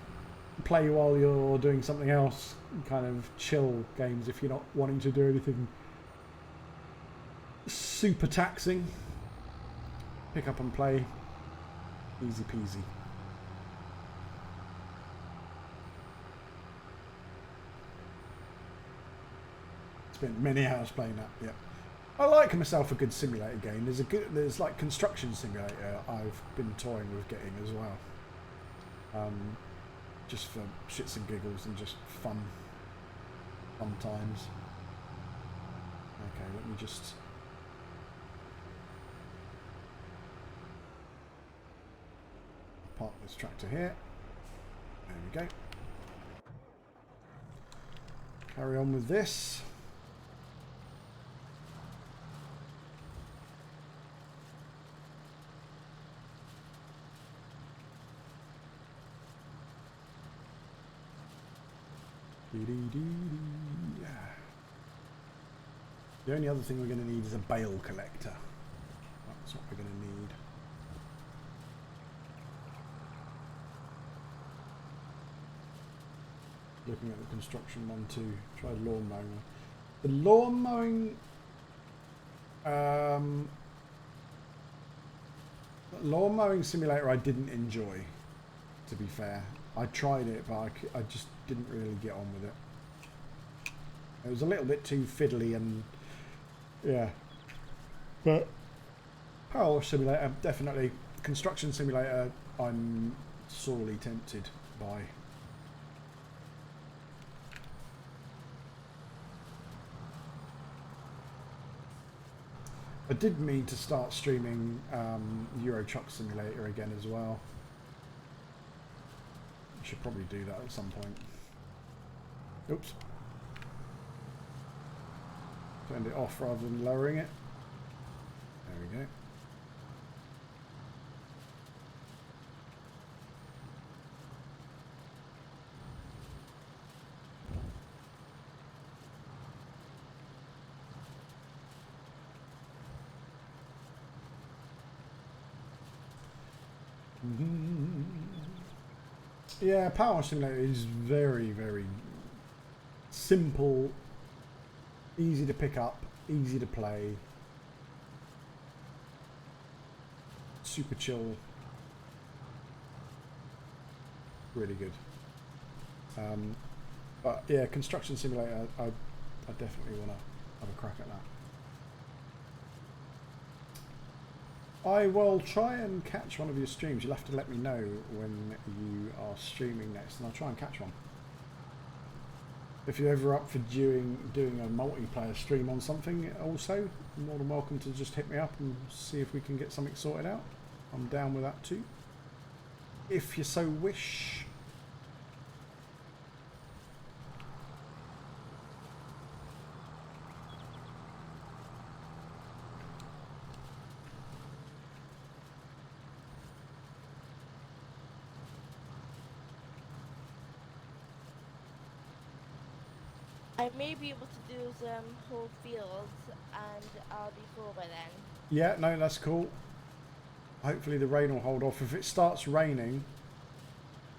play while you're doing something else, kind of chill games if you're not wanting to do anything super taxing. Pick up and play. Easy peasy. Spent many hours playing that, yeah. I like myself a good simulator game. There's like Construction Simulator I've been toying with getting as well. Just for shits and giggles and just fun times. Okay, let me just park this tractor here. There we go. Carry on with this. The only other thing we're going to need is a bale collector. That's what we're going to need. Looking at the construction one too. Try lawn mowing. The lawn mowing simulator I didn't enjoy, to be fair. I tried it, but I just didn't really get on with it. It was a little bit too fiddly and yeah. But Power Simulator, definitely. Construction Simulator, I'm sorely tempted by. I did mean to start streaming Euro Truck Simulator again as well. I should probably do that at some point. Oops. Turned it off rather than lowering it. There we go. Yeah, Power Simulator is very, very simple, easy to pick up, easy to play, super chill, really good. But yeah, Construction Simulator, I definitely want to have a crack at that. I will try and catch one of your streams. You'll have to let me know when you are streaming next, and I'll try and catch one. If you're ever up for doing a multiplayer stream on something also, you're more than welcome to just hit me up and see if we can get something sorted out. I'm down with that too, if you so wish. I may be able to do some whole fields and I'll be full by then. Yeah, no, that's cool. Hopefully the rain will hold off. If it starts raining,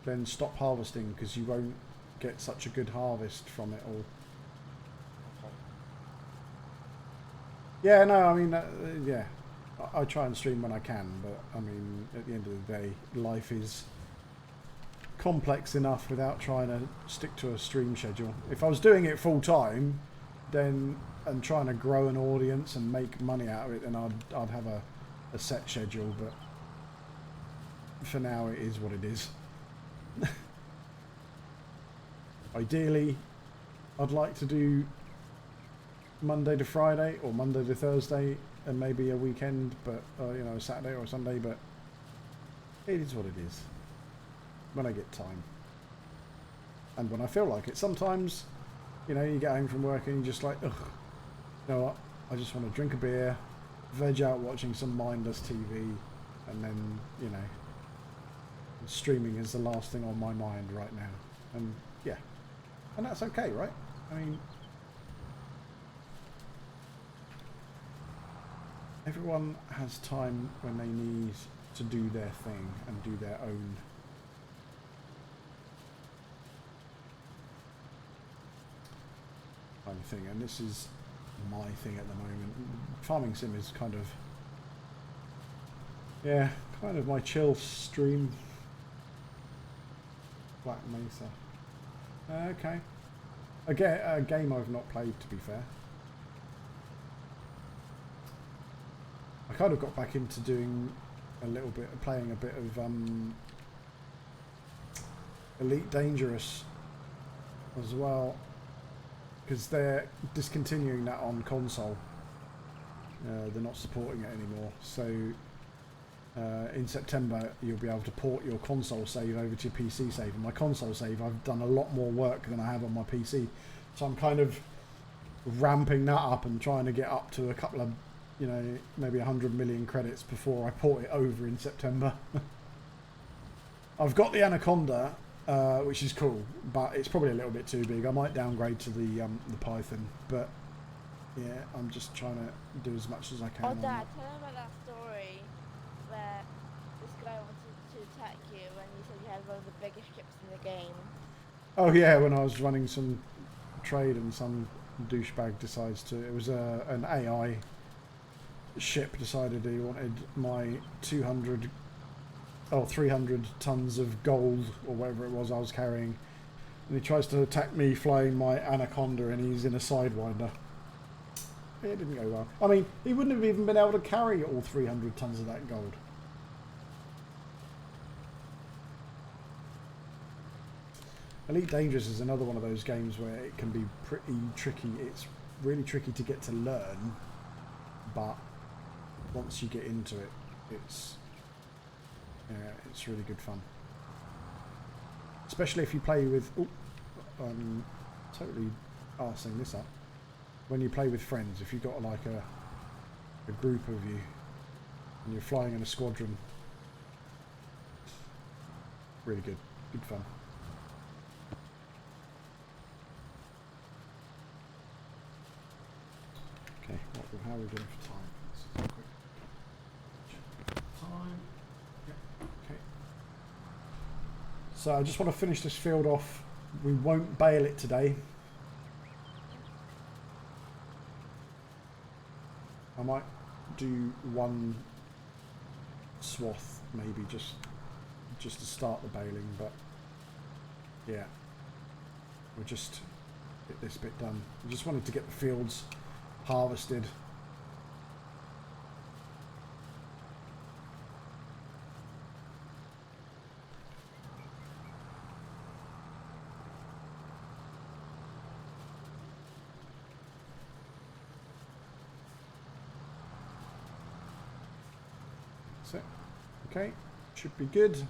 then stop harvesting because you won't get such a good harvest from it all. Okay. Yeah, no, I mean, yeah, I try and stream when I can, but I mean, at the end of the day, life is complex enough without trying to stick to a stream schedule. If I was doing it full time, then and trying to grow an audience and make money out of it, then I'd have a set schedule. But for now, it is what it is. Ideally, I'd like to do Monday to Friday or Monday to Thursday and maybe a weekend, but you know, a Saturday or a Sunday. But it is what it is. When I get time and when I feel like it. Sometimes, you know, you get home from work and you're just like, ugh, you know what, I just want to drink a beer, veg out watching some mindless TV, and then, you know, streaming is the last thing on my mind right now. And yeah, and that's okay, right? I mean, everyone has time when they need to do their thing and do their own kind of thing, and this is my thing at the moment. Farming Sim is kind of, yeah, kind of my chill stream. Black Mesa. Okay. Again, a game I've not played, to be fair. I kind of got back into doing a little bit, playing a bit of Elite Dangerous as well, because they're discontinuing that on console. They're not supporting it anymore. So in September you'll be able to port your console save over to your PC save. And my console save, I've done a lot more work than I have on my PC. So I'm kind of ramping that up and trying to get up to a couple of, you know, maybe 100 million credits before I port it over in September. I've got the Anaconda, which is cool, but it's probably a little bit too big. I might downgrade to the Python, but yeah, I'm just trying to do as much as I can. Oh, on Dad, that. tell them about that story where this guy wanted to attack you and you said you had one of the biggest ships in the game. Oh yeah, when I was running some trade and some douchebag decides to, it was an AI ship decided he wanted my 300 tons of gold or whatever it was I was carrying, and he tries to attack me flying my Anaconda and he's in a Sidewinder. It didn't go well. I mean, he wouldn't have even been able to carry all 300 tons of that gold. Elite Dangerous is another one of those games where it can be pretty tricky. It's really tricky to get to learn, but once you get into it, it's really good fun. Especially if you play with, I'm totally arsing this up. When you play with friends, if you've got like a group of you and you're flying in a squadron, really good fun. Okay, how are we doing for time? Let's just have a quick time. Yeah, okay. So I just want to finish this field off. We won't bale it today. I might do one swath, maybe just to start the baling, but yeah, we'll just get this bit done. I just wanted to get the fields harvested. That's it. Okay, should be good.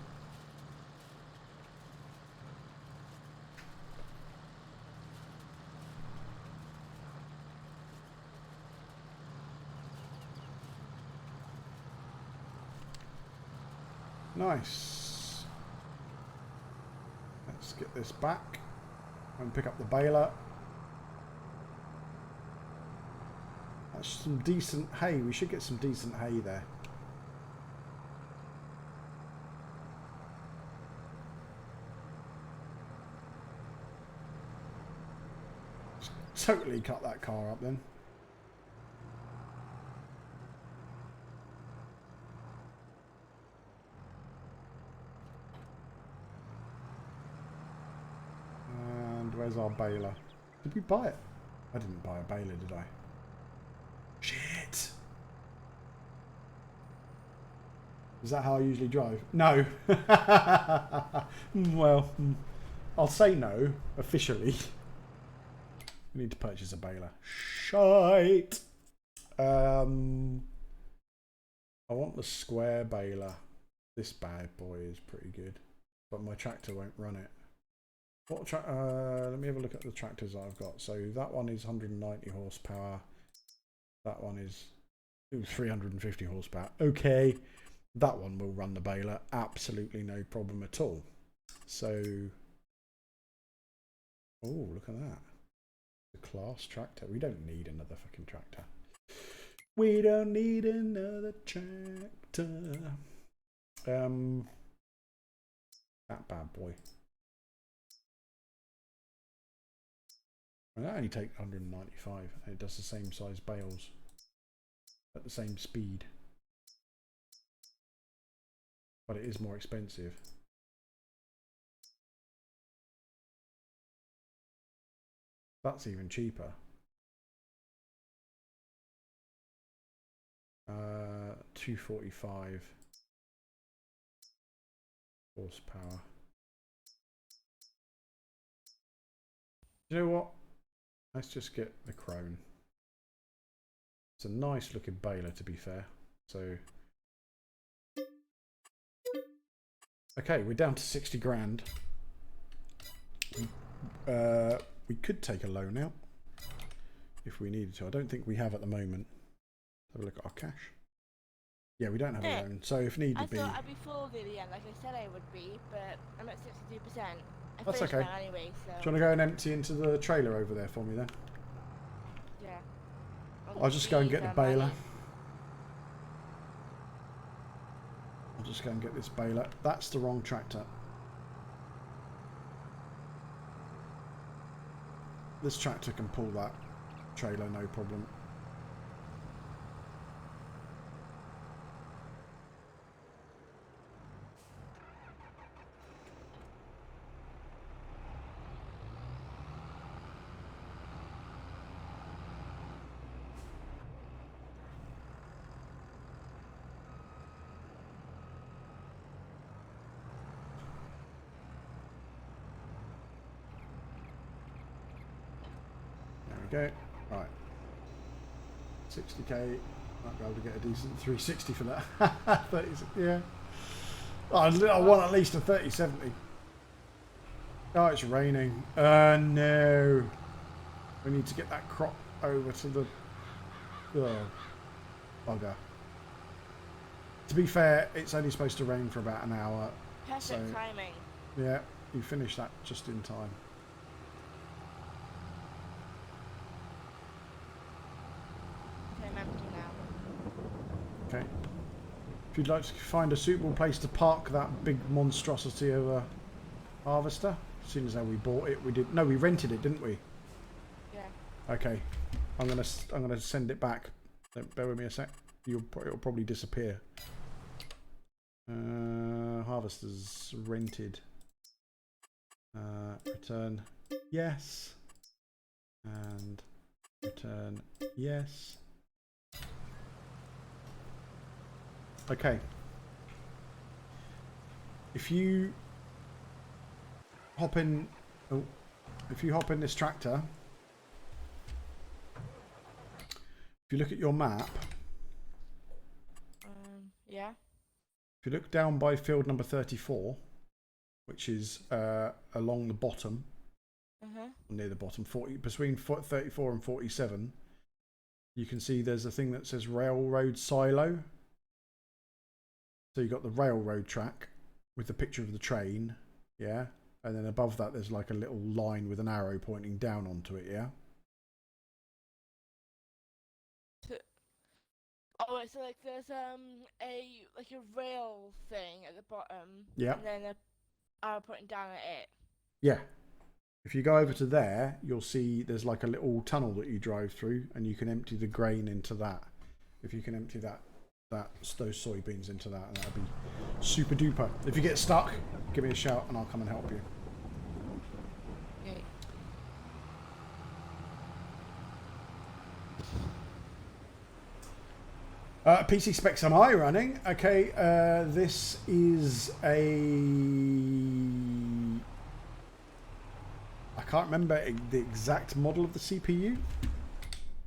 Nice. Let's get this back and pick up the baler. That's some decent hay. We should get some decent hay there. Just totally cut that car up then. Where's our baler? Did we buy it? I didn't buy a baler, did I? Shit! Is that how I usually drive? No. Well, I'll say no, officially. We need to purchase a baler. Shite! I want the square baler. This bad boy is pretty good. But my tractor won't run it. What let me have a look at the tractors I've got. So that one is 190 horsepower. That one is 350 horsepower. Okay, that one will run the baler. Absolutely no problem at all. So, oh, look at that. The class tractor. We don't need another fucking tractor. We don't need another tractor. That bad boy. And that only takes 195 and it does the same size bales at the same speed, but it is more expensive. That's even cheaper. 245 horsepower. You know what? Let's just get the Crone. It's a nice looking baler, to be fair. So, okay, we're down to 60 grand. We could take a loan out if we needed to. I don't think we have at the moment. Have a look at our cash. Yeah, we don't have a loan. So if need to be. I thought I'd be full near the end, like I said I would be, but I'm at 62%. That's okay. Now anyway, so. Do you want to go and empty into the trailer over there for me then? Yeah. I'll just go and get the baler. I'll just go and get this baler. That's the wrong tractor. This tractor can pull that trailer, no problem. Go. Right. 60k. Might be able to get a decent 360 for that. 30, yeah. Oh, I want at least a 3070. Oh, it's raining. No. We need to get that crop over to the... Oh, bugger. To be fair, it's only supposed to rain for about an hour. Perfect timing. Yeah, you finish that just in time. Okay. If you'd like to find a suitable place to park that big monstrosity of a harvester, as soon as we bought it, we did. No, we rented it, didn't we? Yeah. Okay. I'm gonna send it back. Bear with me a sec. It'll probably disappear. Harvesters rented. Return yes. And return yes. Okay. If you hop in, this tractor, if you look at your map, Yeah. If you look down by field number 34, which is along the bottom, near the bottom, between 34 and 47, you can see there's a thing that says railroad silo. So you've got the railroad track with the picture of the train, yeah? And then above that there's like a little line with an arrow pointing down onto it, yeah? Oh, so like there's a rail thing at the bottom. Yeah. And then a arrow pointing down at it. Yeah. If you go over to there, you'll see there's like a little tunnel that you drive through, and you can empty the grain into that. If you can empty those soybeans into that, and that'd be super duper. If you get stuck, give me a shout and I'll come and help you. Okay. PC specs am I running? Okay, this is I can't remember the exact model of the CPU.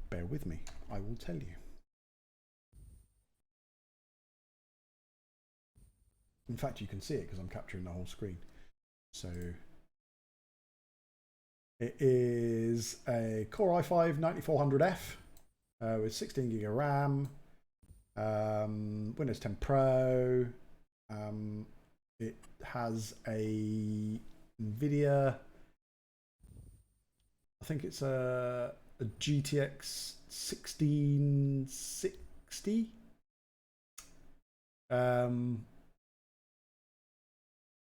Bear with me, I will tell you. In fact, you can see it because I'm capturing the whole screen. So it is a Core i5 9400F with 16 gig of RAM, Windows 10 Pro. It has a NVIDIA, I think it's a GTX 1660.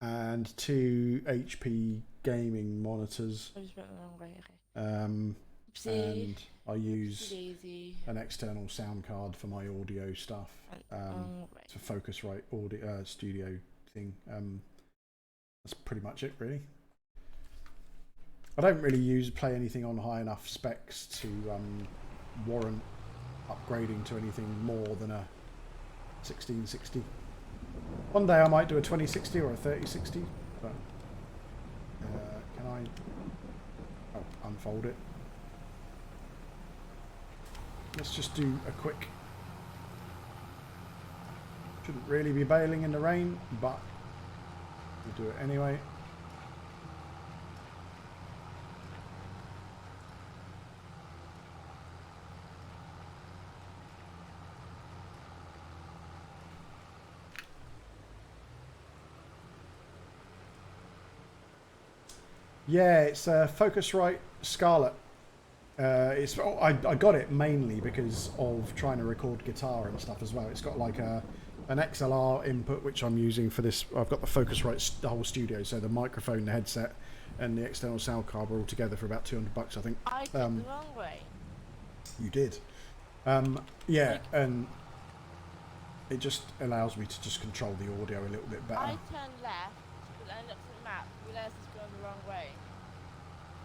And 2 HP gaming monitors. I just went the wrong way, okay. And I use an external sound card for my audio stuff. It's a Focusrite audio studio thing. That's pretty much it, really. I don't really play anything on high enough specs to warrant upgrading to anything more than a 1660. One day I might do a 2060 or a 3060, but can I unfold it? Let's just do a quick, shouldn't really be bailing in the rain, but we'll do it anyway. Yeah, it's a Focusrite Scarlett. I got it mainly because of trying to record guitar and stuff as well. It's got like an XLR input which I'm using for this. I've got the Focusrite, the whole studio, so the microphone, the headset, and the external sound card were all together for about $200, I think. I did the wrong way. You did. Yeah, and it just allows me to just control the audio a little bit better. I turned left, but then I looked at the map, realised it's going the wrong way.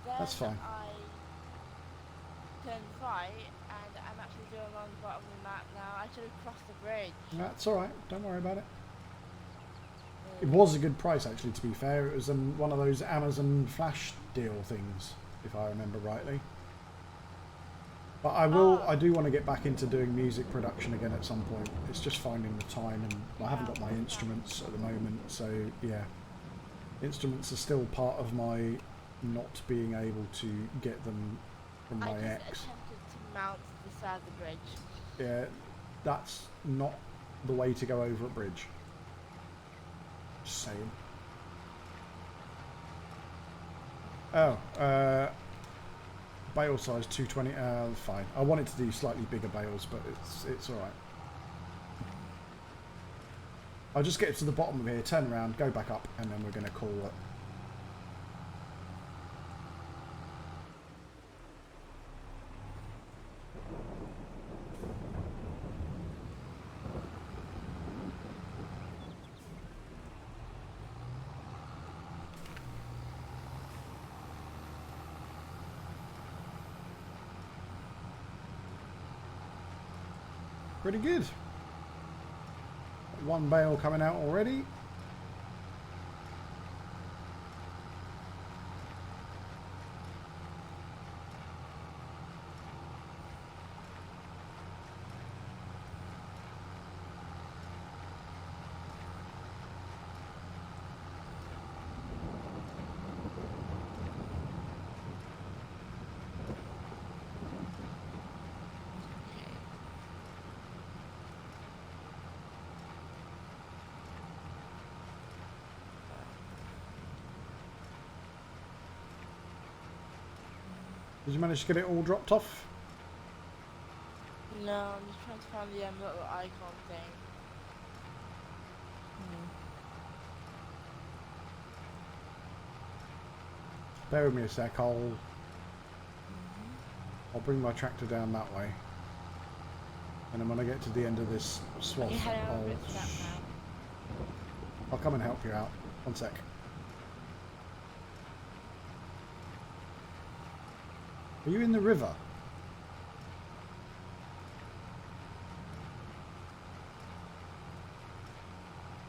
Then that's fine. I turned right, and I'm actually going along the bottom of the map now. I should have crossed the bridge. That's alright, don't worry about it. It was a good price, actually, to be fair. It was one of those Amazon flash deal things, if I remember rightly. But I do want to get back into doing music production again at some point. It's just finding the time, and I haven't got my instruments at the moment, so yeah. Instruments are still part of my not being able to get them from my ex. I just attempted to mount to the side of the bridge. Yeah, that's not the way to go over a bridge. Just saying. Oh, bale size 220. Fine. I wanted to do slightly bigger bales, but it's all right. I'll just get to the bottom of here, turn around, go back up, and then we're going to call it. Pretty good. One bale coming out already. Did you manage to get it all dropped off? No, I'm just trying to find the little icon thing. Bear with me a sec. I'll bring my tractor down that way, and then when I get to the end of this swath, I'll come and help you out. One sec. Are you in the river?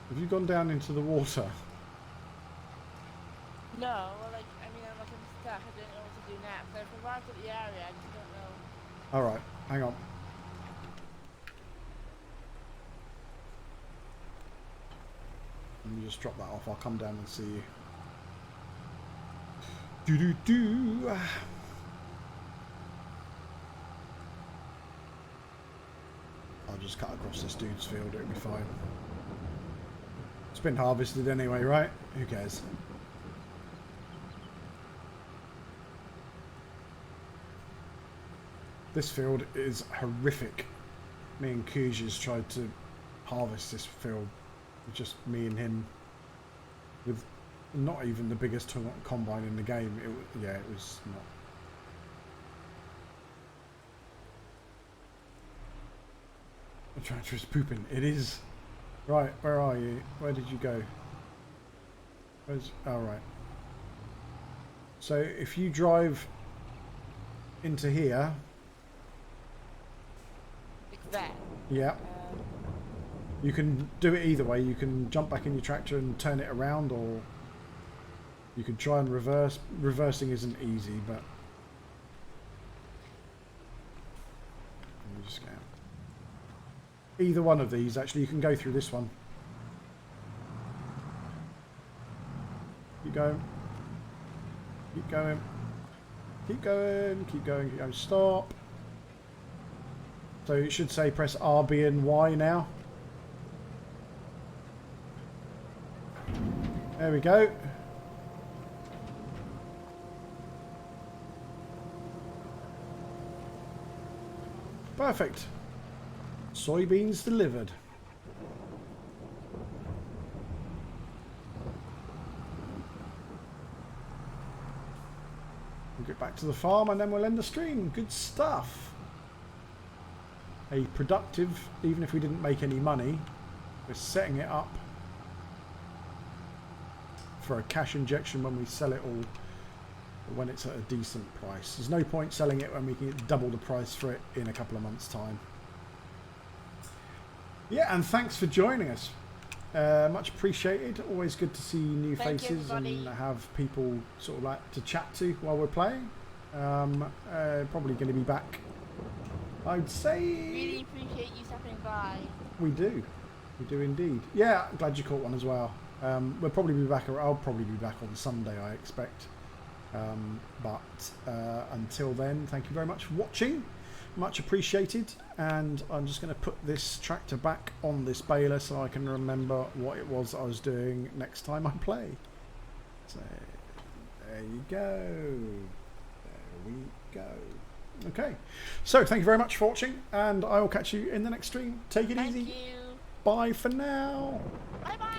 Have you gone down into the water? No, well, like, I mean, I'm stuck. I don't know what to do next. So I've arrived at the area, I just don't know. Alright, hang on. Let me just drop that off. I'll come down and see you. Do-do-do. I'll just cut across this dude's field. It'll be fine. It's been harvested anyway, right? Who cares? This field is horrific. Me and Kuja's tried to harvest this field. Just me and him, with not even the biggest combine in the game. Yeah, it was not. The tractor is pooping. It is. Right, where are you? Where did you go? Oh, right. So if you drive into here. Like that? Yeah. You can do it either way. You can jump back in your tractor and turn it around, or you can try and reverse. Reversing isn't easy, but... Let me just go. Either one of these, actually, you can go through this one. Keep going. Keep going. Keep going. Keep going. Keep going. Stop. So it should say press R, B and Y now. There we go. Perfect. Soybeans delivered. We'll get back to the farm and then we'll end the stream. Good stuff. A productive, even if we didn't make any money, we're setting it up for a cash injection when we sell it all, when it's at a decent price. There's no point selling it when we can get double the price for it in a couple of months' time. Yeah, and thanks for joining us. Much appreciated. Always good to see new faces and have people sort of like to chat to while we're playing. Probably going to be back, I'd say. Really appreciate you stopping by. We do indeed. Yeah, glad you caught one as well. We'll probably be back. I'll probably be back on Sunday, I expect. But until then, thank you very much for watching. Much appreciated. And I'm just going to put this tractor back on this baler so I can remember what it was I was doing next time I play. So there you go. There we go. Okay. So thank you very much for watching, and I will catch you in the next stream. Take it easy. Thank you. Bye for now. Bye bye.